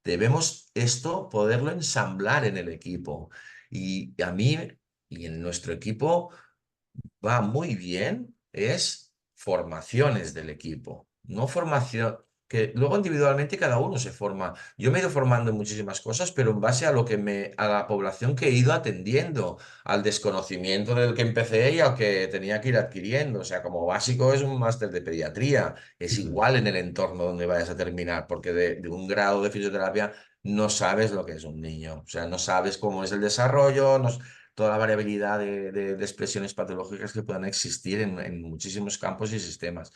debemos esto poderlo ensamblar en el equipo. Y a mí y en nuestro equipo va muy bien es formaciones del equipo, no formación, que luego individualmente cada uno se forma. Yo me he ido formando en muchísimas cosas, pero en base a a la población que he ido atendiendo, al desconocimiento del que empecé y al que tenía que ir adquiriendo. O sea, como básico es un máster de pediatría, es igual en el entorno donde vayas a terminar, porque de un grado de fisioterapia no sabes lo que es un niño, o sea, no sabes cómo es el desarrollo, no, toda la variabilidad de expresiones patológicas que puedan existir en muchísimos campos y sistemas.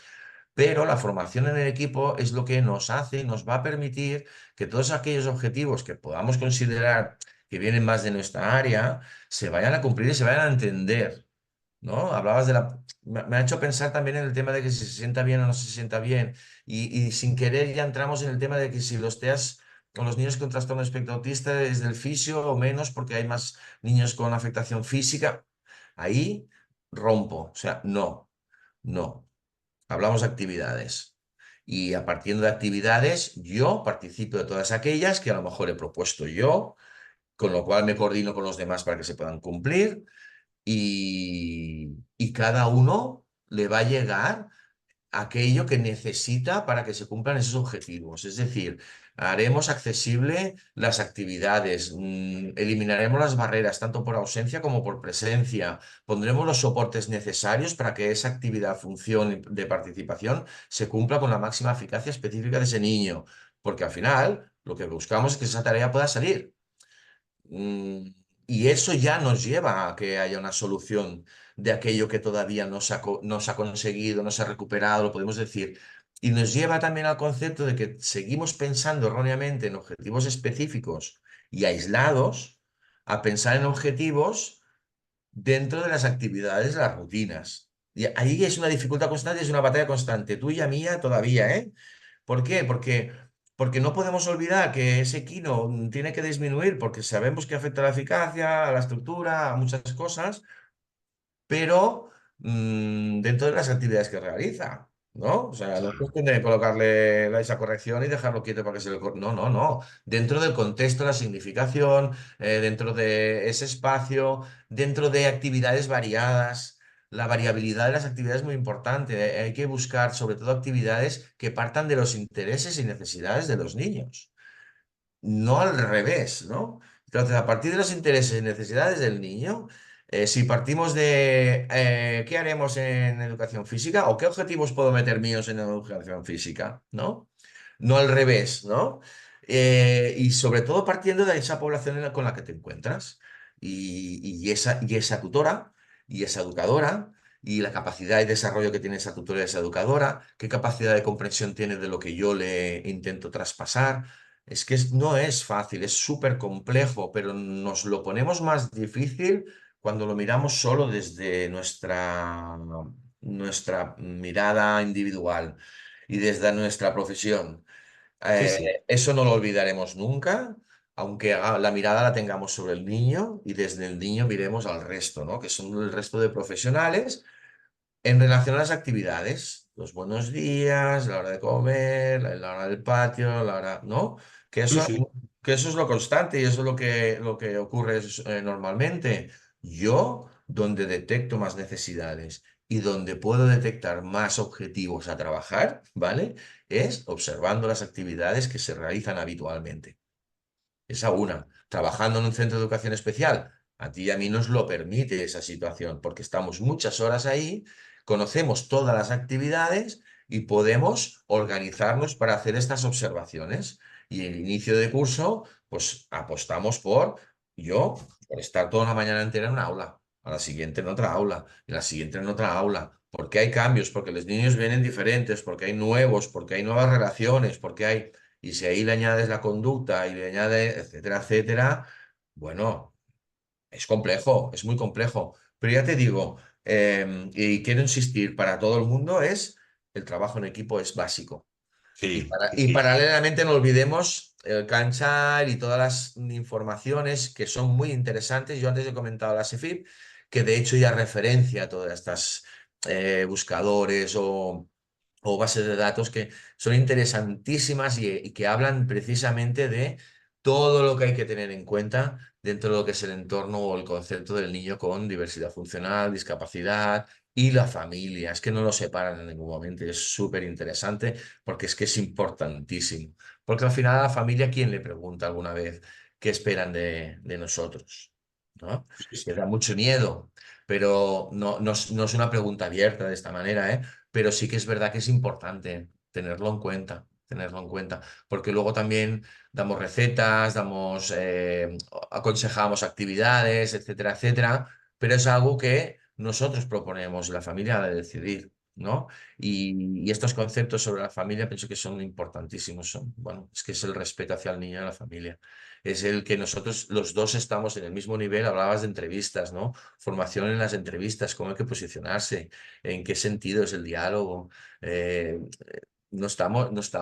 Pero la formación en el equipo es lo que nos hace y nos va a permitir que todos aquellos objetivos que podamos considerar que vienen más de nuestra área se vayan a cumplir y se vayan a entender. ¿No? Hablabas de la... Me ha hecho pensar también en el tema de que si se sienta bien o no se sienta bien. Y sin querer ya entramos en el tema de que si los TEAs con los niños con trastorno espectro autista es del fisio o menos porque hay más niños con afectación física. Ahí rompo. O sea, no, no. Hablamos de actividades. Y a partir de actividades, yo participo de todas aquellas que a lo mejor he propuesto yo, con lo cual me coordino con los demás para que se puedan cumplir y cada uno le va a llegar aquello que necesita para que se cumplan esos objetivos. Es decir, haremos accesible las actividades, eliminaremos las barreras tanto por ausencia como por presencia, pondremos los soportes necesarios para que esa actividad, función de participación se cumpla con la máxima eficacia específica de ese niño, porque al final lo que buscamos es que esa tarea pueda salir. Mm, Y eso ya nos lleva a que haya una solución de aquello que todavía no se ha conseguido, no se ha recuperado, lo podemos decir. Y nos lleva también al concepto de que seguimos pensando erróneamente en objetivos específicos y aislados, a pensar en objetivos dentro de las actividades, las rutinas. Y ahí es una dificultad constante, es una batalla constante, tuya, mía, todavía, ¿eh? ¿Por qué? Porque no podemos olvidar que ese quino tiene que disminuir porque sabemos que afecta a la eficacia, a la estructura, a muchas cosas, pero dentro de las actividades que realiza. ¿no? O sea, no es cuestión de colocarle esa corrección y dejarlo quieto para que se le... No, no, no. Dentro del contexto, la significación, dentro de ese espacio, dentro de actividades variadas. La variabilidad de las actividades es muy importante. Hay que buscar, sobre todo, actividades que partan de los intereses y necesidades de los niños, no al revés, ¿no? Entonces, a partir de los intereses y necesidades del niño, si partimos de qué haremos en educación física o qué objetivos puedo meter míos en educación física, ¿no? No al revés, ¿no? Y sobre todo partiendo de esa población con la que te encuentras y esa tutora y esa educadora y la capacidad y desarrollo que tiene esa tutora y esa educadora, qué capacidad de comprensión tiene de lo que yo le intento traspasar. Es que no es fácil, es súper complejo, pero nos lo ponemos más difícil cuando lo miramos solo desde nuestra mirada individual y desde nuestra profesión. Sí, sí, Eso no lo olvidaremos nunca, aunque la mirada la tengamos sobre el niño y desde el niño miremos al resto, ¿no? Que son el resto de profesionales en relación a las actividades, los buenos días, la hora de comer, la hora del patio, la hora, ¿no? Que sí, eso, sí. que eso es lo constante y eso es lo que ocurre normalmente. Yo, donde detecto más necesidades y donde puedo detectar más objetivos a trabajar, ¿vale? Es observando las actividades que se realizan habitualmente. Esa una. Trabajando en un centro de educación especial, a ti y a mí nos lo permite esa situación, porque estamos muchas horas ahí, conocemos todas las actividades y podemos organizarnos para hacer estas observaciones. Y en el inicio de curso, pues apostamos por estar toda una mañana entera en una aula, a la siguiente en otra aula, y a la siguiente en otra aula. Porque hay cambios, porque los niños vienen diferentes, porque hay nuevos, porque hay nuevas relaciones, porque hay... Y si ahí le añades la conducta y le añades, etcétera, etcétera, bueno, es complejo, es muy complejo. Pero ya te digo, y quiero insistir, para todo el mundo el trabajo en equipo es básico. Y, Sí, sí, y sí. paralelamente no olvidemos el Canchar y todas las informaciones que son muy interesantes. Yo antes he comentado la SEFIP, que de hecho ya referencia a todas estas buscadores o bases de datos que son interesantísimas y que hablan precisamente de todo lo que hay que tener en cuenta dentro de lo que es el entorno o el concepto del niño con diversidad funcional, discapacidad y la familia. Es que no lo separan en ningún momento y es súper interesante porque es que es importantísimo. Porque al final a la familia, ¿quién le pregunta alguna vez qué esperan de nosotros? ¿No? Sí, Les sí. da mucho miedo, pero no es una pregunta abierta de esta manera, ¿eh? Pero sí que es verdad que es importante tenerlo en cuenta, porque luego también damos recetas, aconsejamos actividades, etcétera, etcétera, pero es algo que nosotros proponemos y la familia ha de decidir, ¿no? Y estos conceptos sobre la familia pienso que son importantísimos, bueno, es que es el respeto hacia el niño y a la familia. Es el que nosotros los dos estamos en el mismo nivel, hablabas de entrevistas, ¿no? Formación en las entrevistas, cómo hay que posicionarse, en qué sentido es el diálogo. eh, no está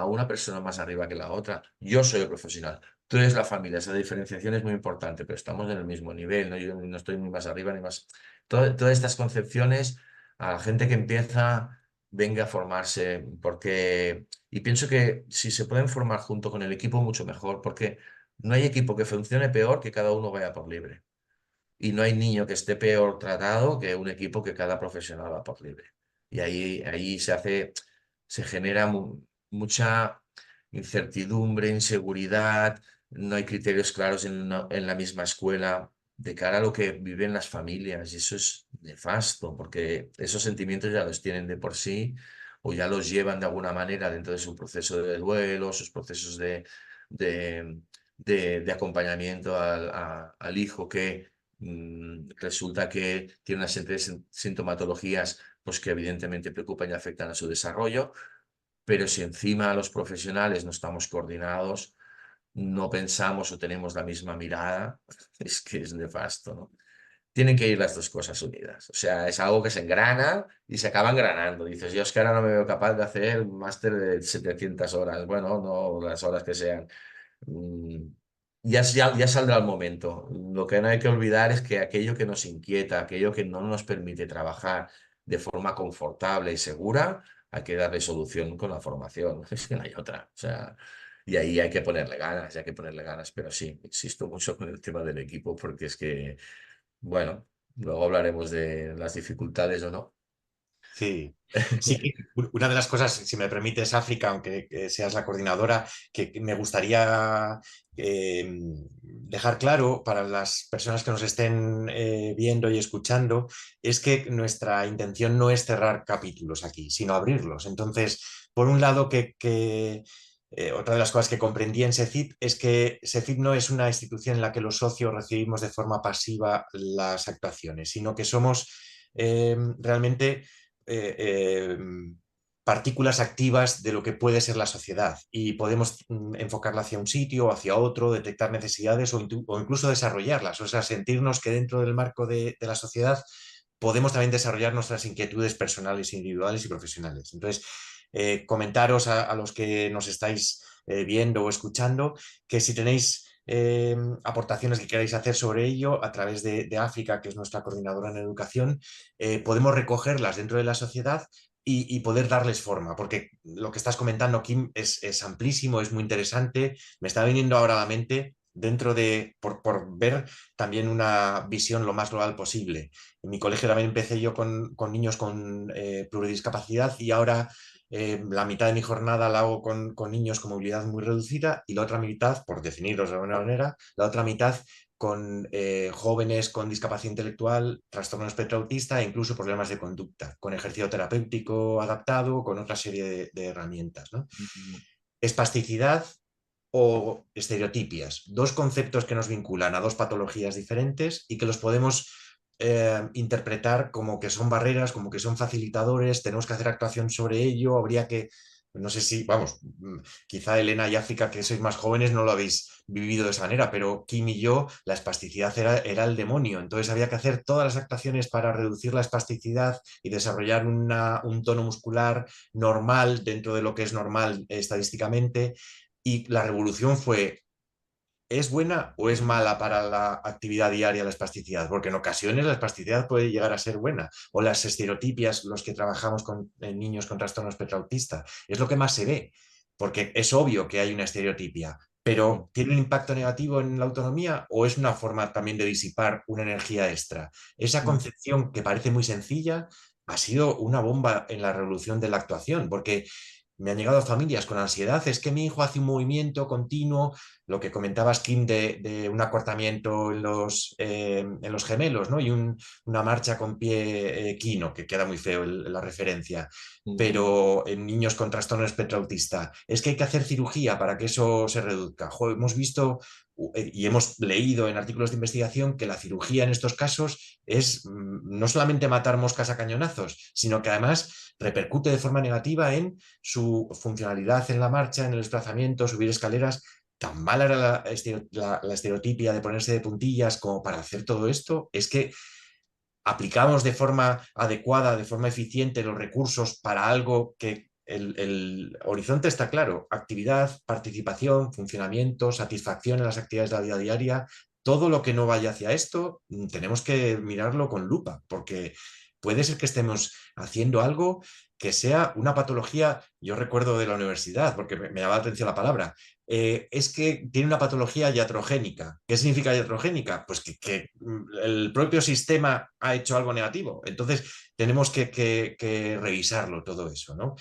una persona más arriba que la otra. Yo soy el profesional, tú eres la familia. Esa diferenciación es muy importante, pero estamos en el mismo nivel, ¿no? Yo no estoy ni más arriba ni más. Todas estas concepciones, a la gente que empieza, venga a formarse, porque... Y pienso que si se pueden formar junto con el equipo, mucho mejor, porque no hay equipo que funcione peor que cada uno vaya por libre. Y no hay niño que esté peor tratado que un equipo que cada profesional va por libre. Y ahí se genera mucha incertidumbre, inseguridad, no hay criterios claros en la misma escuela de cara a lo que viven las familias. Y eso es nefasto, porque esos sentimientos ya los tienen de por sí o ya los llevan de alguna manera dentro de su proceso de duelo, sus procesos de, de acompañamiento al hijo que resulta que tiene una serie de sintomatologías pues, que evidentemente preocupan y afectan a su desarrollo, pero si encima los profesionales no estamos coordinados, no pensamos o tenemos la misma mirada, es que es nefasto, ¿no? Tienen que ir las dos cosas unidas. O sea, es algo que se engrana y se acaba engranando. Dices, yo es que ahora no me veo capaz de hacer un máster de 700 horas. Bueno, no las horas que sean. Mm, ya saldrá el momento. Lo que no hay que olvidar es que aquello que nos inquieta, aquello que no nos permite trabajar de forma confortable y segura, hay que darle solución con la formación, es que no hay otra. O sea, y ahí hay que ponerle ganas, pero sí, insisto mucho con el tema del equipo porque es que, bueno, luego hablaremos de las dificultades o no. Sí, sí, que una de las cosas, si me permites, África, aunque seas la coordinadora, que me gustaría dejar claro para las personas que nos estén viendo y escuchando, es que nuestra intención no es cerrar capítulos aquí, sino abrirlos. Entonces, por un lado, otra de las cosas que comprendí en SECIP es que SECIP no es una institución en la que los socios recibimos de forma pasiva las actuaciones, sino que somos realmente eh, eh, partículas activas de lo que puede ser la sociedad y podemos enfocarla hacia un sitio o hacia otro, detectar necesidades o incluso desarrollarlas, o sea, sentirnos que dentro del marco de la sociedad podemos también desarrollar nuestras inquietudes personales, individuales y profesionales. Entonces, comentaros a los que nos estáis viendo o escuchando que si tenéis aportaciones que queráis hacer sobre ello a través de África, que es nuestra coordinadora en educación, podemos recogerlas dentro de la sociedad y poder darles forma, porque lo que estás comentando, Kim, es amplísimo, es muy interesante. Me está viniendo ahora a la mente por ver también una visión lo más global posible. En mi colegio también empecé yo con niños con pluridiscapacidad y ahora la mitad de mi jornada la hago con niños con movilidad muy reducida y la otra mitad, por definirlos de alguna manera, la otra mitad con jóvenes con discapacidad intelectual, trastorno espectro autista e incluso problemas de conducta, con ejercicio terapéutico adaptado, con otra serie de herramientas, ¿no? Espasticidad o estereotipias, dos conceptos que nos vinculan a dos patologías diferentes y que los podemos interpretar como que son barreras, como que son facilitadores, tenemos que hacer actuación sobre ello, habría que, no sé si, vamos, quizá Elena y África, que sois más jóvenes, no lo habéis vivido de esa manera, pero Kim y yo, la espasticidad era el demonio, entonces había que hacer todas las actuaciones para reducir la espasticidad y desarrollar un tono muscular normal dentro de lo que es normal estadísticamente, y la revolución fue, ¿es buena o es mala para la actividad diaria la espasticidad? Porque en ocasiones la espasticidad puede llegar a ser buena. O las estereotipias, los que trabajamos con niños con trastorno espectro autista. Es lo que más se ve, porque es obvio que hay una estereotipia. Pero ¿tiene un impacto negativo en la autonomía o es una forma también de disipar una energía extra? Esa concepción que parece muy sencilla ha sido una bomba en la revolución de la actuación, porque me han llegado familias con ansiedad, es que mi hijo hace un movimiento continuo, lo que comentabas, Kim, de un acortamiento en los gemelos, ¿no? Y una marcha con pie quino, que queda muy feo la referencia. Pero en niños con trastorno espectro autista, es que hay que hacer cirugía para que eso se reduzca. Jo, hemos visto y hemos leído en artículos de investigación que la cirugía en estos casos es no solamente matar moscas a cañonazos, sino que además repercute de forma negativa en su funcionalidad en la marcha, en el desplazamiento, subir escaleras. Tan mala era la estereotipia de ponerse de puntillas como para hacer todo esto, es que aplicamos de forma adecuada, de forma eficiente los recursos para algo que el horizonte está claro: actividad, participación, funcionamiento, satisfacción en las actividades de la vida diaria. Todo lo que no vaya hacia esto, tenemos que mirarlo con lupa, porque puede ser que estemos haciendo algo que sea una patología. Yo recuerdo de la universidad, porque me llamaba la atención la palabra, es que tiene una patología iatrogénica. ¿Qué significa iatrogénica? Pues que el propio sistema ha hecho algo negativo. Entonces, tenemos que revisarlo todo eso, ¿no?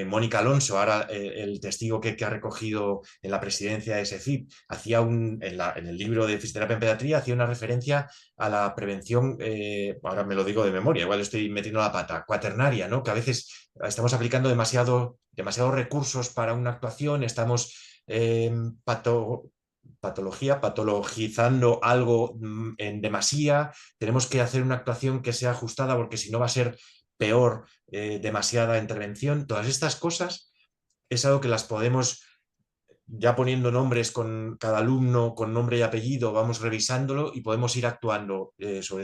Mónica Alonso, ahora el testigo que ha recogido en la presidencia de SEFIP, en el libro de Fisioterapia en Pediatría, hacía una referencia a la prevención, ahora me lo digo de memoria, igual estoy metiendo la pata, cuaternaria, ¿no? Que a veces estamos aplicando demasiados recursos para una actuación, estamos eh, pato, patologizando algo en demasía, tenemos que hacer una actuación que sea ajustada porque si no va a ser peor, demasiada intervención. Todas estas cosas es algo que las podemos, ya poniendo nombres con cada alumno, con nombre y apellido, vamos revisándolo y podemos ir actuando sobre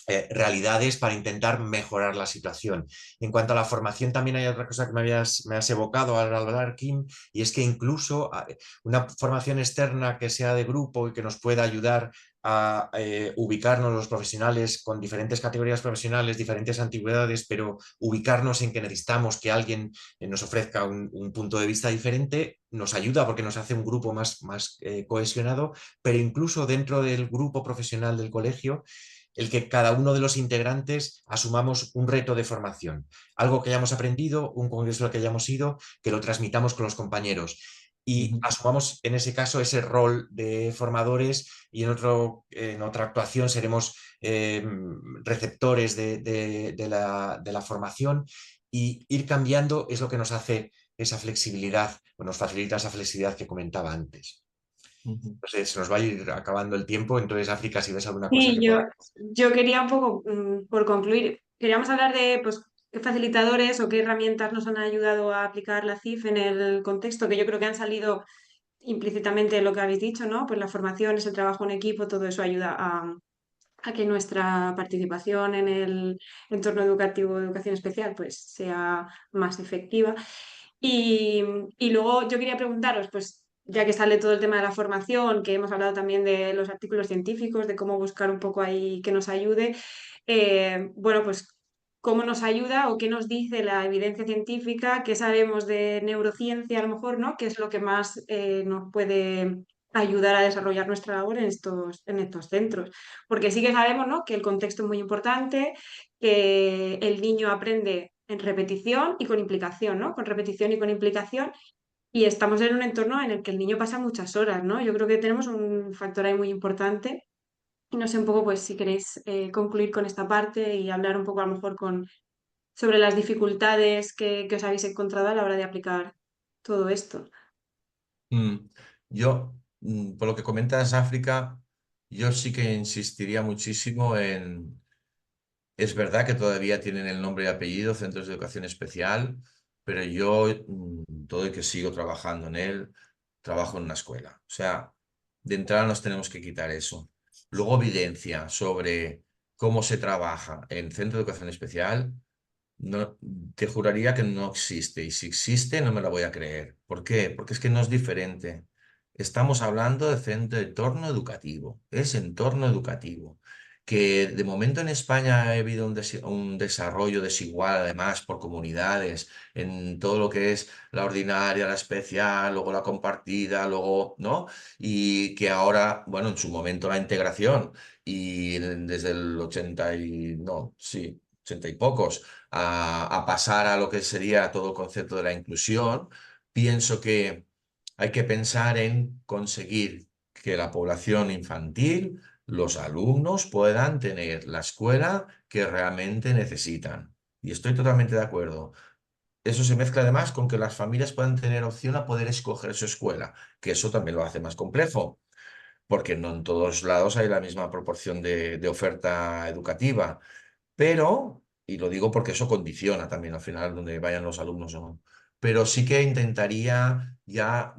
realidades para intentar mejorar la situación. En cuanto a la formación, también hay otra cosa que me has evocado al hablar, Kim, y es que incluso una formación externa que sea de grupo y que nos pueda ayudar a ubicarnos los profesionales con diferentes categorías profesionales, diferentes antigüedades, pero ubicarnos en que necesitamos que alguien nos ofrezca un punto de vista diferente, nos ayuda porque nos hace un grupo más cohesionado, pero incluso dentro del grupo profesional del colegio, el que cada uno de los integrantes asumamos un reto de formación, algo que hayamos aprendido, un congreso al que hayamos ido, que lo transmitamos con los compañeros y Ujú. asumamos en ese caso ese rol de formadores y en otra actuación seremos receptores de la formación y ir cambiando es lo que nos hace esa flexibilidad o nos facilita esa flexibilidad que comentaba antes. Ujú. Entonces, se nos va a ir acabando el tiempo, entonces África, si ves alguna cosa Sí, que yo quería un poco, por concluir, queríamos hablar de pues, qué facilitadores o qué herramientas nos han ayudado a aplicar la CIF en el contexto, que yo creo que han salido implícitamente en lo que habéis dicho, ¿no? Pues la formación, ese trabajo en equipo, todo eso ayuda a que nuestra participación en el entorno educativo de educación especial pues sea más efectiva. Y, y luego yo quería preguntaros, pues ya que sale todo el tema de la formación, que hemos hablado también de los artículos científicos, de cómo buscar un poco ahí que nos ayude, bueno, pues cómo nos ayuda o qué nos dice la evidencia científica, qué sabemos de neurociencia a lo mejor, ¿no? ¿Qué es lo que más nos puede ayudar a desarrollar nuestra labor en estos centros? Porque sí que sabemos, ¿no? Que el contexto es muy importante, que el niño aprende en repetición y con implicación, ¿no? Con repetición y con implicación. Y estamos en un entorno en el que el niño pasa muchas horas, ¿no? Yo creo que tenemos un factor ahí muy importante. Y no sé un poco, pues, si queréis concluir con esta parte y hablar un poco a lo mejor sobre las dificultades que os habéis encontrado a la hora de aplicar todo esto. Mm, Yo, por lo que comentas, África, yo sí que insistiría muchísimo en... Es verdad que todavía tienen el nombre y apellido, Centros de Educación Especial, pero yo, todo el que sigo trabajando en él, trabajo en una escuela. O sea, de entrada nos tenemos que quitar eso. Luego, evidencia sobre cómo se trabaja en Centro de Educación Especial. No, te juraría que no existe y si existe no me la voy a creer. ¿Por qué? Porque es que no es diferente. Estamos hablando de centro de entorno educativo, es entorno educativo. Que de momento en España ha habido un desarrollo desigual, además, por comunidades, en todo lo que es la ordinaria, la especial, luego la compartida, luego, ¿no? Y que ahora, bueno, en su momento la integración y desde el 80 y, no, sí, 80 y pocos a pasar a lo que sería todo el concepto de la inclusión, pienso que hay que pensar en conseguir que la población infantil, los alumnos puedan tener la escuela que realmente necesitan. Y estoy totalmente de acuerdo. Eso se mezcla además con que las familias puedan tener opción a poder escoger su escuela, que eso también lo hace más complejo, porque no en todos lados hay la misma proporción de oferta educativa. Pero, y lo digo porque eso condiciona también al final donde vayan los alumnos o no, pero sí que intentaría ya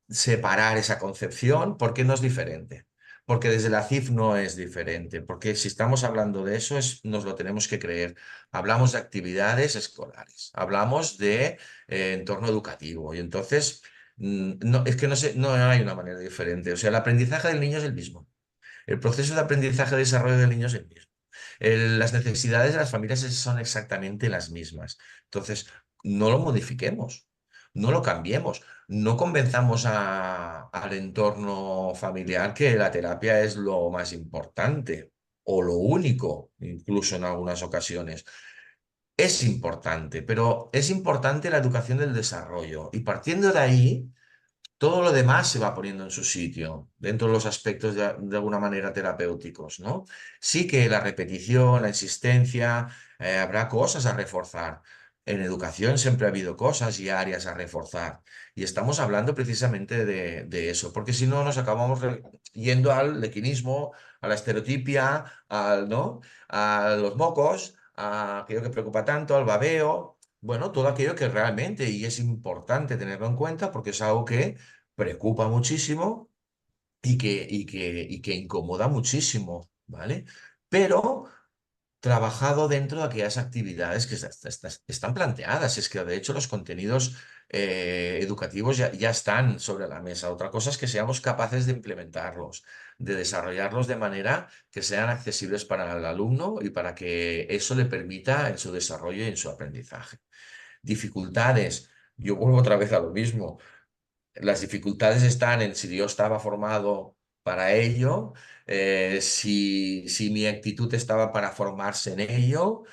separar esa concepción porque no es diferente. Porque desde la CIF no es diferente, porque si estamos hablando de eso, nos lo tenemos que creer. Hablamos de actividades escolares, hablamos de entorno educativo, y entonces no, es que no hay una manera diferente. O sea, el aprendizaje del niño es el mismo. El proceso de aprendizaje y desarrollo del niño es el mismo. Las necesidades de las familias son exactamente las mismas. Entonces, no lo modifiquemos, no lo cambiemos, no convenzamos al entorno familiar que la terapia es lo más importante o lo único, incluso en algunas ocasiones. Es importante, pero es importante la educación del desarrollo y partiendo de ahí todo lo demás se va poniendo en su sitio, dentro de los aspectos de alguna manera terapéuticos, ¿no? Sí que la repetición, la insistencia, habrá cosas a reforzar. En educación siempre ha habido cosas y áreas a reforzar. Y estamos hablando precisamente de eso, porque si no nos acabamos yendo al lequinismo, a la estereotipia, ¿no? A los mocos, a aquello que preocupa tanto, al babeo. Bueno, todo aquello que realmente, y es importante tenerlo en cuenta porque es algo que preocupa muchísimo y que incomoda muchísimo, ¿vale? pero trabajado dentro de aquellas actividades que están planteadas. Es que de hecho los contenidos educativos ya están sobre la mesa. Otra cosa es que seamos capaces de implementarlos, de desarrollarlos de manera que sean accesibles para el alumno y para que eso le permita en su desarrollo y en su aprendizaje. Dificultades. Yo vuelvo otra vez a lo mismo. Las dificultades están en si yo estaba formado para ello, si mi actitud estaba para formarse en ello.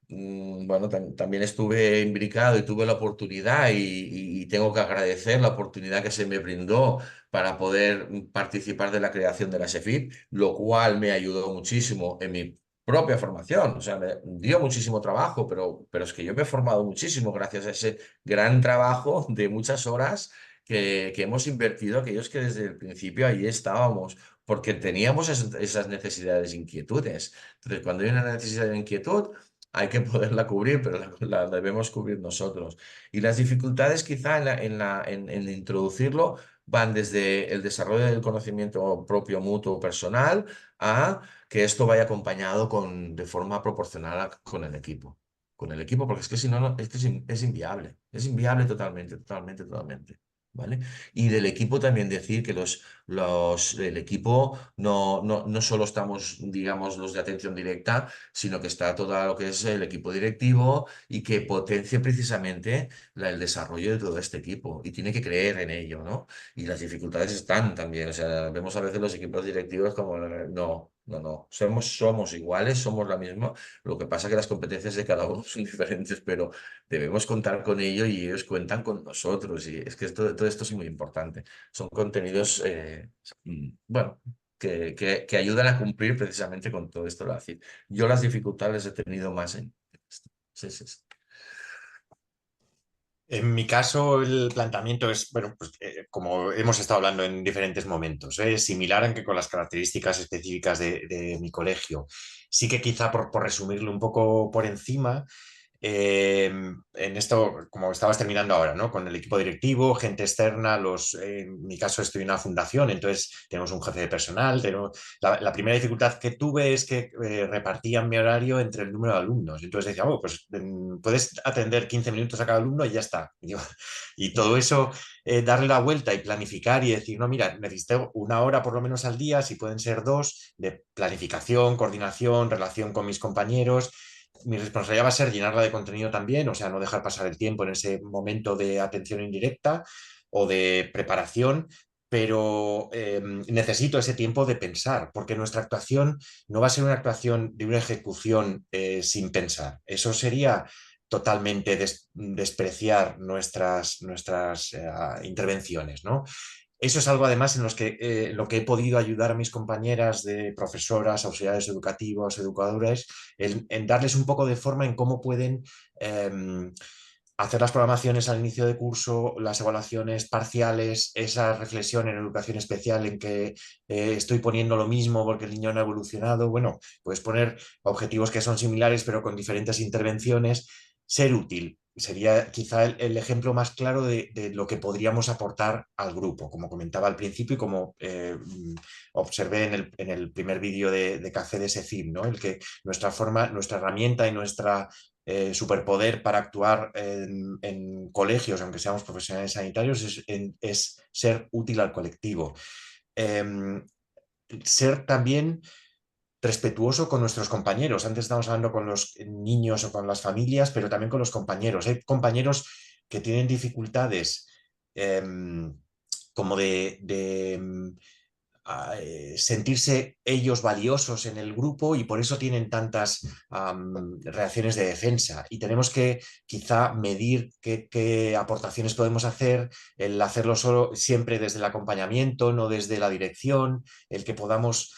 Bueno, también estuve imbricado y tuve la oportunidad y tengo que agradecer la oportunidad que se me brindó para poder participar de la creación de la SEFIP, lo cual me ayudó muchísimo en mi propia formación. O sea, me dio muchísimo trabajo, pero es que yo me he formado muchísimo gracias a ese gran trabajo de muchas horas que hemos invertido aquellos que desde el principio ahí estábamos, porque teníamos esas necesidades e inquietudes. Entonces, cuando hay una necesidad de inquietud, hay que poderla cubrir, pero la debemos cubrir nosotros. Y las dificultades quizá en introducirlo van desde el desarrollo del conocimiento propio, mutuo, personal, a que esto vaya acompañado de forma proporcional con el equipo. Con el equipo, porque es que si no, es que es inviable. Es inviable totalmente, totalmente, totalmente. ¿Vale? Y del equipo también decir que el equipo no solo estamos, digamos, los de atención directa, sino que está todo lo que es el equipo directivo y que potencie precisamente el desarrollo de todo este equipo y tiene que creer en ello, ¿no? Y las dificultades están también, o sea, vemos a veces los equipos directivos como, no, no, no, somos iguales, somos la misma, lo que pasa es que las competencias de cada uno son diferentes, pero debemos contar con ello y ellos cuentan con nosotros y es que todo esto es muy importante. Son contenidos, bueno, que ayudan a cumplir precisamente con todo esto. Yo las dificultades he tenido más en esto. Sí, sí, sí. En mi caso, el planteamiento es, bueno, pues, como hemos estado hablando en diferentes momentos, es similar, aunque con las características específicas de mi colegio. Sí que quizá por resumirlo un poco por encima, en esto, como estabas terminando ahora, ¿no? Con el equipo directivo, gente externa, en mi caso estoy en una fundación, entonces tenemos un jefe de personal. La primera dificultad que tuve es que repartían mi horario entre el número de alumnos. Entonces decía, oh, pues puedes atender 15 minutos a cada alumno y ya está. Y todo eso, darle la vuelta y planificar y decir, no, mira, necesito una hora por lo menos al día, si pueden ser dos, de planificación, coordinación, relación con mis compañeros. Mi responsabilidad va a ser llenarla de contenido también, o sea, no dejar pasar el tiempo en ese momento de atención indirecta o de preparación, pero necesito ese tiempo de pensar, porque nuestra actuación no va a ser una actuación de una ejecución sin pensar. Eso sería totalmente despreciar nuestras intervenciones, ¿no? Eso es algo además en lo que he podido ayudar a mis compañeras de profesoras, auxiliares educativos, educadores, en darles un poco de forma en cómo pueden hacer las programaciones al inicio de curso, las evaluaciones parciales, esa reflexión en educación especial en que estoy poniendo lo mismo porque el niño no ha evolucionado. Bueno, puedes poner objetivos que son similares pero con diferentes intervenciones. Ser útil sería quizá el ejemplo más claro de lo que podríamos aportar al grupo, como comentaba al principio y como observé en el primer vídeo de Café de SEFIP, ¿no? El que nuestra herramienta y nuestra superpoder para actuar en colegios, aunque seamos profesionales sanitarios, es ser útil al colectivo. Ser también respetuoso con nuestros compañeros. Antes estábamos hablando con los niños o con las familias, pero también con los compañeros. Hay compañeros que tienen dificultades eh, como sentirse ellos valiosos en el grupo y por eso tienen tantas reacciones de defensa. Y tenemos que quizá medir qué aportaciones podemos hacer, el hacerlo solo siempre desde el acompañamiento, no desde la dirección, el que podamos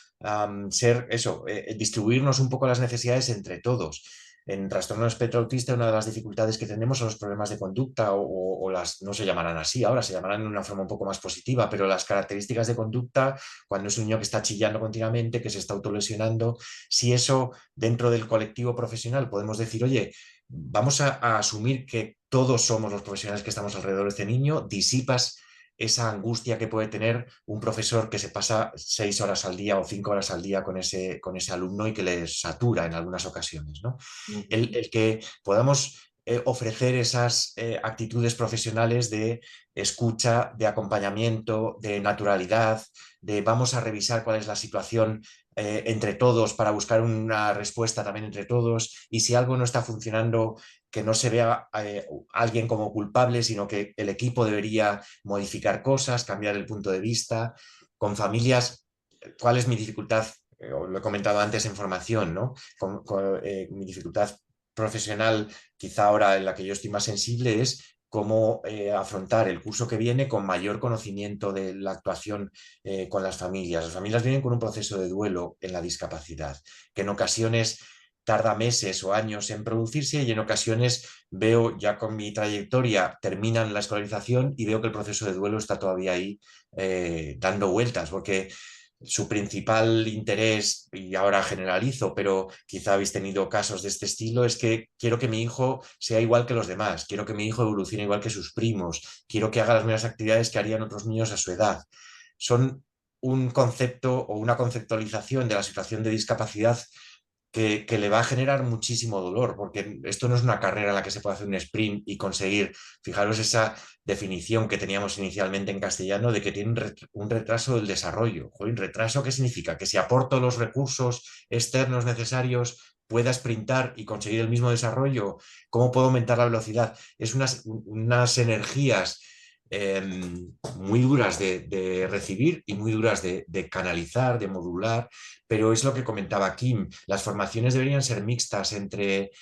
ser eso, distribuirnos un poco las necesidades entre todos. En trastorno de espectro autista, una de las dificultades que tenemos son los problemas de conducta o las, no se llamarán así ahora, se llamarán de una forma un poco más positiva, pero las características de conducta, cuando es un niño que está chillando continuamente, que se está autolesionando, si eso dentro del colectivo profesional podemos decir, oye, vamos a asumir que todos somos los profesionales que estamos alrededor de este niño, disipas esa angustia que puede tener un profesor que se pasa 6 horas al día o 5 horas al día con ese alumno y que les satura en algunas ocasiones, ¿no? El que podamos ofrecer esas actitudes profesionales de escucha, de acompañamiento, de naturalidad, de vamos a revisar cuál es la situación entre todos para buscar una respuesta también entre todos, y si algo no está funcionando, que no se vea alguien como culpable, sino que el equipo debería modificar cosas, cambiar el punto de vista. Con familias, ¿cuál es mi dificultad? Lo he comentado antes en formación, ¿no? Mi dificultad profesional, quizá ahora en la que yo estoy más sensible, es cómo afrontar el curso que viene con mayor conocimiento de la actuación con las familias. Las familias vienen con un proceso de duelo en la discapacidad, que en ocasiones tarda meses o años en producirse, y en ocasiones veo, ya con mi trayectoria, terminan la escolarización y veo que el proceso de duelo está todavía ahí dando vueltas, porque su principal interés, y ahora generalizo, pero quizá habéis tenido casos de este estilo, es que quiero que mi hijo sea igual que los demás, quiero que mi hijo evolucione igual que sus primos, quiero que haga las mismas actividades que harían otros niños a su edad. Son un concepto o una conceptualización de la situación de discapacidad que le va a generar muchísimo dolor, porque esto no es una carrera en la que se puede hacer un sprint y conseguir, fijaros esa definición que teníamos inicialmente en castellano de que tiene un retraso del desarrollo. Joder, ¿retraso qué significa? Que si aporto los recursos externos necesarios pueda sprintar y conseguir el mismo desarrollo. ¿Cómo puedo aumentar la velocidad? Es unas energías muy duras de recibir y muy duras de canalizar, de modular, pero es lo que comentaba Kim, las formaciones deberían ser mixtas entre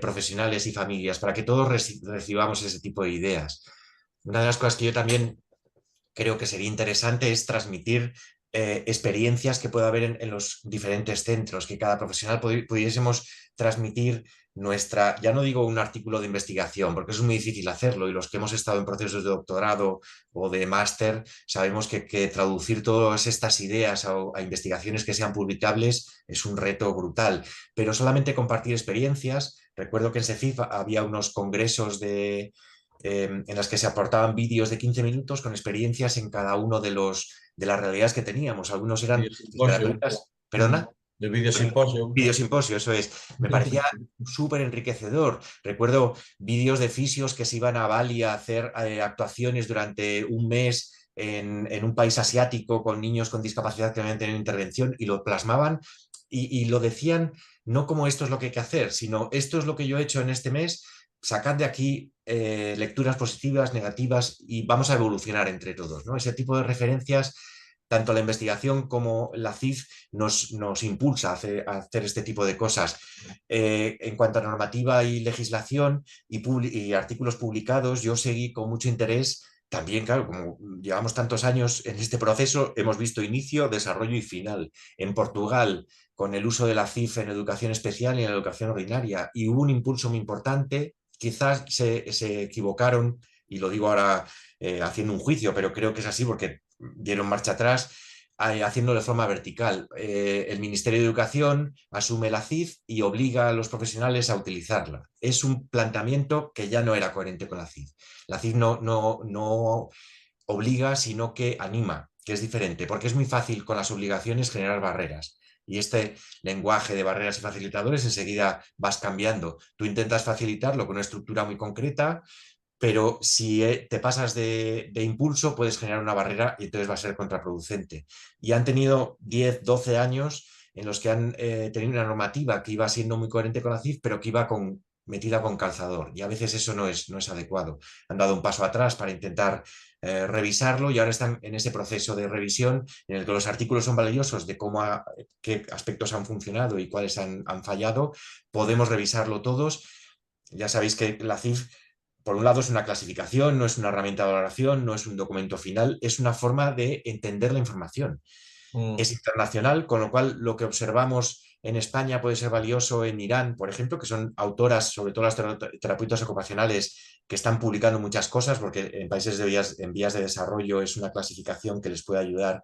profesionales y familias para que todos recibamos ese tipo de ideas. Una de las cosas que yo también creo que sería interesante es transmitir experiencias que pueda haber en los diferentes centros, que cada profesional pudiésemos transmitir nuestra, ya no digo un artículo de investigación, porque eso es muy difícil hacerlo, y los que hemos estado en procesos de doctorado o de máster sabemos que traducir todas estas ideas a investigaciones que sean publicables es un reto brutal, pero solamente compartir experiencias. Recuerdo que en SEFIF había unos congresos en las que se aportaban vídeos de 15 minutos con experiencias en cada uno de las realidades que teníamos. Algunos eran Videosimposio. terapeutas, perdona, El videosimposio. videosimposio, eso es. Me parecía súper enriquecedor. Recuerdo vídeos de fisios que se iban a Bali a hacer actuaciones durante un mes en un país asiático con niños con discapacidad que habían tenido intervención, y lo plasmaban y lo decían no como esto es lo que hay que hacer, sino esto es lo que yo he hecho en este mes, sacad de aquí lecturas positivas, negativas, y vamos a evolucionar entre todos, ¿no? Ese tipo de referencias, tanto la investigación como la CIF nos impulsa a hacer este tipo de cosas. En cuanto a normativa y legislación y artículos publicados, yo seguí con mucho interés. También, claro, como llevamos tantos años en este proceso, hemos visto inicio, desarrollo y final. En Portugal, con el uso de la CIF en educación especial y en educación ordinaria, y hubo un impulso muy importante. Quizás se equivocaron, y lo digo ahora haciendo un juicio, pero creo que es así porque dieron marcha atrás, haciendo de forma vertical. El Ministerio de Educación asume la CIF y obliga a los profesionales a utilizarla. Es un planteamiento que ya no era coherente con la CIF. La CIF no obliga, sino que anima, que es diferente, porque es muy fácil con las obligaciones generar barreras. Y este lenguaje de barreras y facilitadores enseguida vas cambiando. Tú intentas facilitarlo con una estructura muy concreta, pero si te pasas de impulso puedes generar una barrera y entonces va a ser contraproducente. Y han tenido 10, 12 años en los que han tenido una normativa que iba siendo muy coherente con la CIF, pero que iba metida con calzador, y a veces eso no es adecuado. Han dado un paso atrás para intentar revisarlo, y ahora están en ese proceso de revisión en el que los artículos son valiosos de qué aspectos han funcionado y cuáles han fallado. Podemos revisarlo todos. Ya sabéis que la CIF, por un lado, es una clasificación, no es una herramienta de valoración, no es un documento final, es una forma de entender la información. Es internacional, con lo cual lo que observamos en España puede ser valioso en Irán, por ejemplo, que son autoras, sobre todo las terapeutas ocupacionales, que están publicando muchas cosas, porque en países en vías de desarrollo es una clasificación que les puede ayudar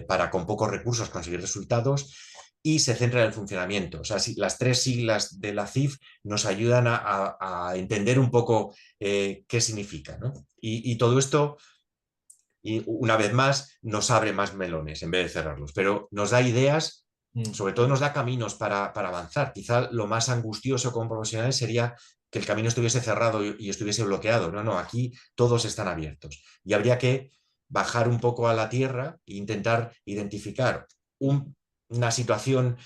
para con pocos recursos conseguir resultados, y se centra en el funcionamiento. O sea, si las 3 siglas de la CIF nos ayudan a entender un poco qué significa, ¿no? Y todo esto y una vez más nos abre más melones en vez de cerrarlos, pero nos da ideas, sobre todo nos da caminos para avanzar. Quizá lo más angustioso como profesionales sería que el camino estuviese cerrado y estuviese bloqueado. No, no, aquí todos están abiertos y habría que bajar un poco a la tierra e intentar identificar una situación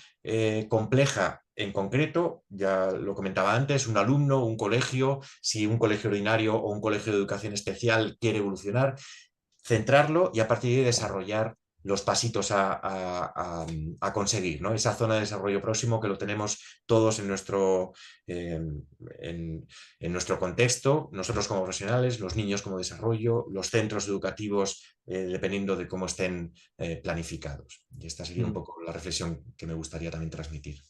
compleja en concreto, ya lo comentaba antes, un alumno, un colegio, si un colegio ordinario o un colegio de educación especial quiere evolucionar, centrarlo y a partir de ahí desarrollar los pasitos a conseguir, ¿no? Esa zona de desarrollo próximo que lo tenemos todos en nuestro contexto, nosotros como profesionales, los niños como desarrollo, los centros educativos, dependiendo de cómo estén planificados. Y esta sería un poco la reflexión que me gustaría también transmitir.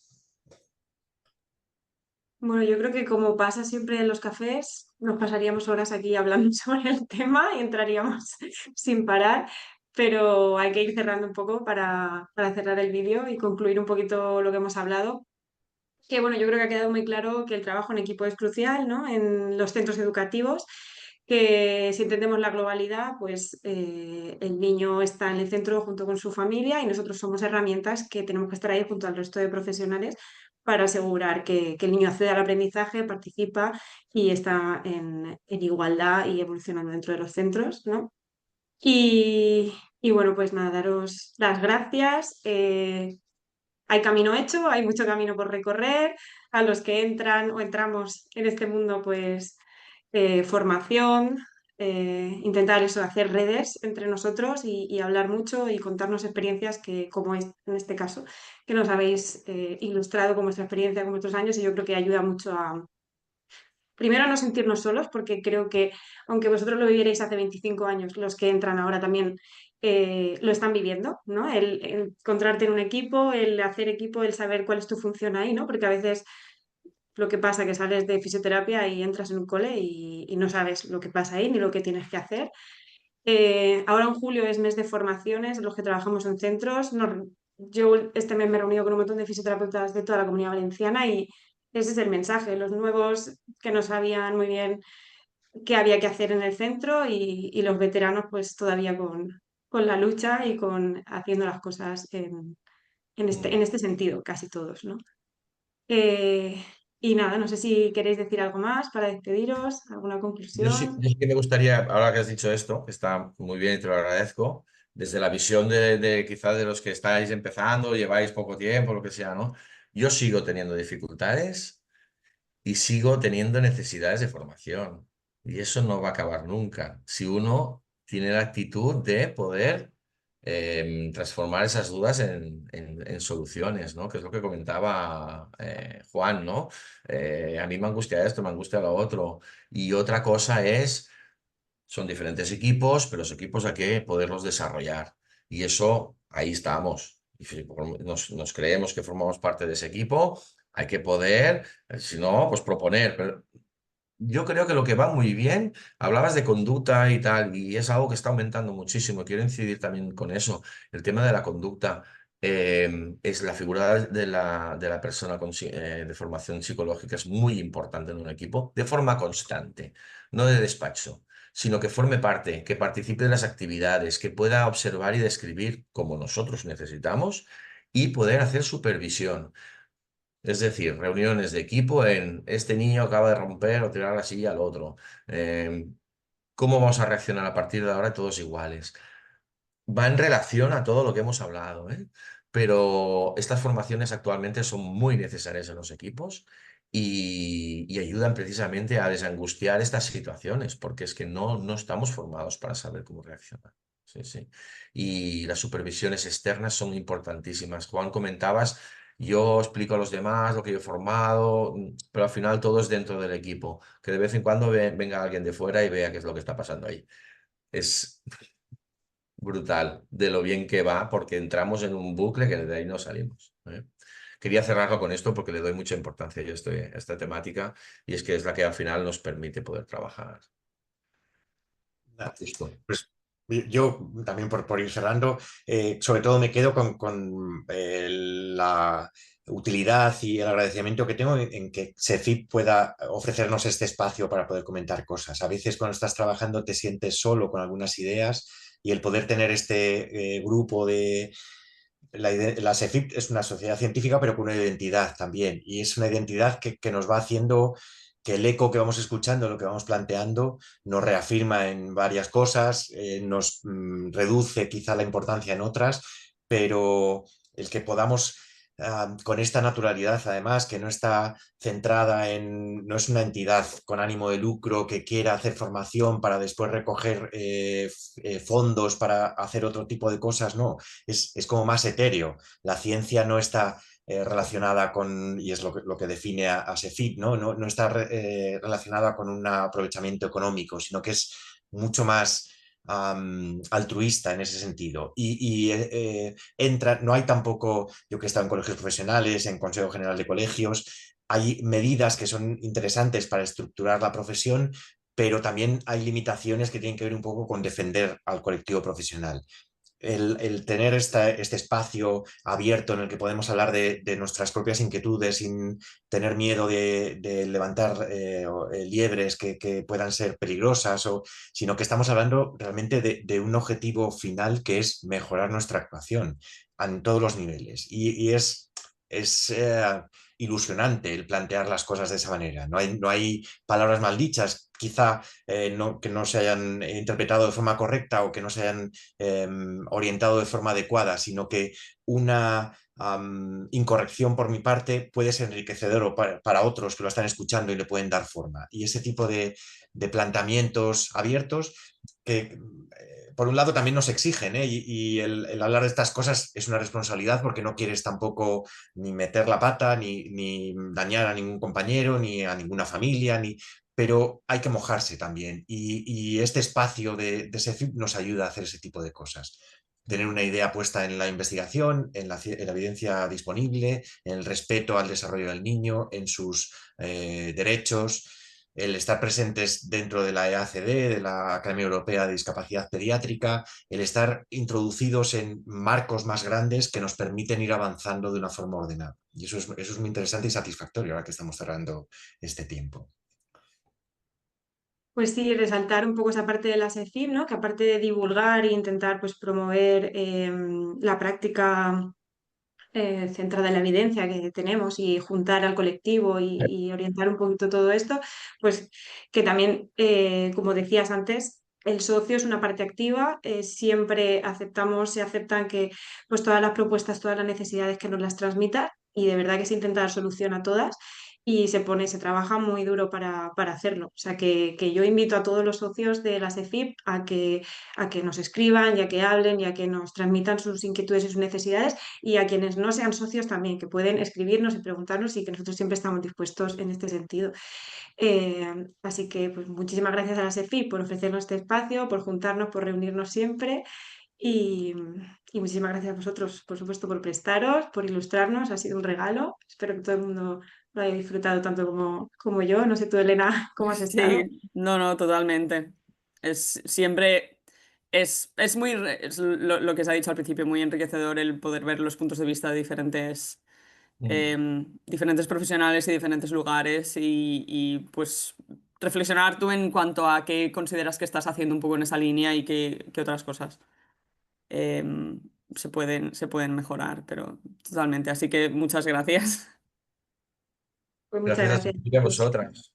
Bueno, yo creo que como pasa siempre en los cafés, nos pasaríamos horas aquí hablando sobre el tema y entraríamos sin parar, pero hay que ir cerrando un poco para cerrar el vídeo y concluir un poquito lo que hemos hablado. Que bueno, yo creo que ha quedado muy claro que el trabajo en equipo es crucial, ¿no? En los centros educativos, que si entendemos la globalidad, pues el niño está en el centro junto con su familia y nosotros somos herramientas que tenemos que estar ahí junto al resto de profesionales para asegurar que el niño accede al aprendizaje, participa y está en igualdad y evolucionando dentro de los centros, ¿no? Y bueno, pues nada, daros las gracias. Hay camino hecho, hay mucho camino por recorrer. A los que entran o entramos en este mundo, pues formación, intentar eso, hacer redes entre nosotros y hablar mucho y contarnos experiencias que, como es en este caso, que nos habéis ilustrado con vuestra experiencia, con vuestros años, y yo creo que ayuda mucho a, primero, a no sentirnos solos, porque creo que aunque vosotros lo vivierais hace 25 años, los que entran ahora también lo están viviendo, ¿no? El encontrarte en un equipo, el hacer equipo, el saber cuál es tu función ahí, ¿no? Porque a veces lo que pasa es que sales de fisioterapia y entras en un cole y no sabes lo que pasa ahí ni lo que tienes que hacer. Ahora en julio es mes de formaciones, los que trabajamos en centros. Yo este mes me he reunido con un montón de fisioterapeutas de toda la Comunidad Valenciana y ese es el mensaje. Los nuevos que no sabían muy bien qué había que hacer en el centro y los veteranos pues todavía con la lucha y con haciendo las cosas en este sentido, casi todos, ¿no? Eh, y nada, no sé si queréis decir algo más para despediros, alguna conclusión. Yo sí que me gustaría, ahora que has dicho esto, que está muy bien y te lo agradezco, desde la visión de quizás de los que estáis empezando, lleváis poco tiempo, lo que sea, ¿no? Yo sigo teniendo dificultades y sigo teniendo necesidades de formación. Y eso no va a acabar nunca. Si uno tiene la actitud de poder transformar esas dudas en soluciones, ¿no? Que es lo que comentaba Juan, ¿no? A mí me angustia esto, me angustia lo otro. Y otra cosa es, son diferentes equipos, pero los equipos hay que poderlos desarrollar. Y eso, ahí estamos. Y si nos creemos que formamos parte de ese equipo, hay que poder, si no, pues proponer. Pero yo creo que lo que va muy bien, hablabas de conducta y tal, y es algo que está aumentando muchísimo. Quiero incidir también con eso. El tema de la conducta es la figura de la persona de formación psicológica, es muy importante en un equipo, de forma constante, no de despacho, sino que forme parte, que participe de las actividades, que pueda observar y describir como nosotros necesitamos y poder hacer supervisión. Es decir, reuniones de equipo en este niño acaba de romper o tirar la silla al otro. ¿Cómo vamos a reaccionar a partir de ahora todos iguales? Va en relación a todo lo que hemos hablado, ¿eh? Pero estas formaciones actualmente son muy necesarias en los equipos y ayudan precisamente a desangustiar estas situaciones, porque es que no estamos formados para saber cómo reaccionar. Sí, sí. Y las supervisiones externas son importantísimas. Juan, comentabas, yo explico a los demás lo que yo he formado, pero al final todo es dentro del equipo. Que de vez en cuando venga alguien de fuera y vea qué es lo que está pasando ahí. Es brutal de lo bien que va, porque entramos en un bucle que de ahí no salimos, ¿eh? Quería cerrarlo con esto porque le doy mucha importancia yo a esta temática y es que es la que al final nos permite poder trabajar. Justo. Pues yo también por ir cerrando, sobre todo me quedo con la utilidad y el agradecimiento que tengo en que CEFIP pueda ofrecernos este espacio para poder comentar cosas. A veces cuando estás trabajando te sientes solo con algunas ideas, y el poder tener este grupo de... La SEFIP es una sociedad científica, pero con una identidad también, y es una identidad que nos va haciendo que el eco que vamos escuchando, lo que vamos planteando, nos reafirma en varias cosas, nos reduce quizá la importancia en otras, pero el que podamos con esta naturalidad, además, que no está centrada en, no es una entidad con ánimo de lucro que quiera hacer formación para después recoger fondos para hacer otro tipo de cosas, no, es como más etéreo. La ciencia no está relacionada con, y es lo que define a SEFIP, ¿no? No está relacionada con un aprovechamiento económico, sino que es mucho más altruista en ese sentido. Entra, no hay tampoco, yo que he estado en colegios profesionales, en Consejo General de Colegios, hay medidas que son interesantes para estructurar la profesión, pero también hay limitaciones que tienen que ver un poco con defender al colectivo profesional. El tener este espacio abierto en el que podemos hablar de nuestras propias inquietudes sin tener miedo de levantar liebres que puedan ser peligrosas, sino que estamos hablando realmente de un objetivo final que es mejorar nuestra actuación en todos los niveles. Y es ilusionante el plantear las cosas de esa manera. No hay palabras maldichas, quizá que no se hayan interpretado de forma correcta o que no se hayan orientado de forma adecuada, sino que una incorrección por mi parte puede ser enriquecedor para otros que lo están escuchando y le pueden dar forma. Y ese tipo de planteamientos abiertos que por un lado también nos exigen, ¿eh? Y el hablar de estas cosas es una responsabilidad porque no quieres tampoco ni meter la pata, ni dañar a ningún compañero, ni a ninguna familia, pero hay que mojarse también. Y este espacio de SEFIP nos ayuda a hacer ese tipo de cosas. Tener una idea puesta en la investigación, en la evidencia disponible, en el respeto al desarrollo del niño, en sus derechos, el estar presentes dentro de la EACD, de la Academia Europea de Discapacidad Pediátrica, el estar introducidos en marcos más grandes que nos permiten ir avanzando de una forma ordenada. Y eso es muy interesante y satisfactorio ahora que estamos cerrando este tiempo. Pues sí, resaltar un poco esa parte de la SECIP, ¿no? Que aparte de divulgar e intentar pues, promover la práctica centrada en la evidencia que tenemos y juntar al colectivo y orientar un poquito todo esto, pues que también, como decías antes, el socio es una parte activa, siempre se aceptan que pues todas las propuestas, todas las necesidades que nos las transmitan y de verdad que se intenta dar solución a todas y se trabaja muy duro para hacerlo. O sea que yo invito a todos los socios de la SEFIP a que nos escriban y a que hablen y a que nos transmitan sus inquietudes y sus necesidades y a quienes no sean socios también, que pueden escribirnos y preguntarnos y que nosotros siempre estamos dispuestos en este sentido. Así que pues, muchísimas gracias a la SEFIP por ofrecernos este espacio, por juntarnos, por reunirnos siempre y, y muchísimas gracias a vosotros, por supuesto, por prestaros, por ilustrarnos, ha sido un regalo. Espero que todo el mundo lo haya disfrutado tanto como yo. No sé tú, Elena, cómo has estado. Sí, no, totalmente. Es siempre, es muy, es lo que se ha dicho al principio, muy enriquecedor el poder ver los puntos de vista de diferentes profesionales y diferentes lugares pues reflexionar tú en cuanto a qué consideras que estás haciendo un poco en esa línea y qué otras cosas se pueden mejorar, pero totalmente. Así que muchas gracias. Pues muchas Gracias a gracias. ti y a vosotras.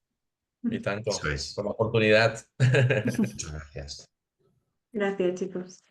Y Eso tanto es. por la oportunidad. Muchas gracias. Gracias, chicos.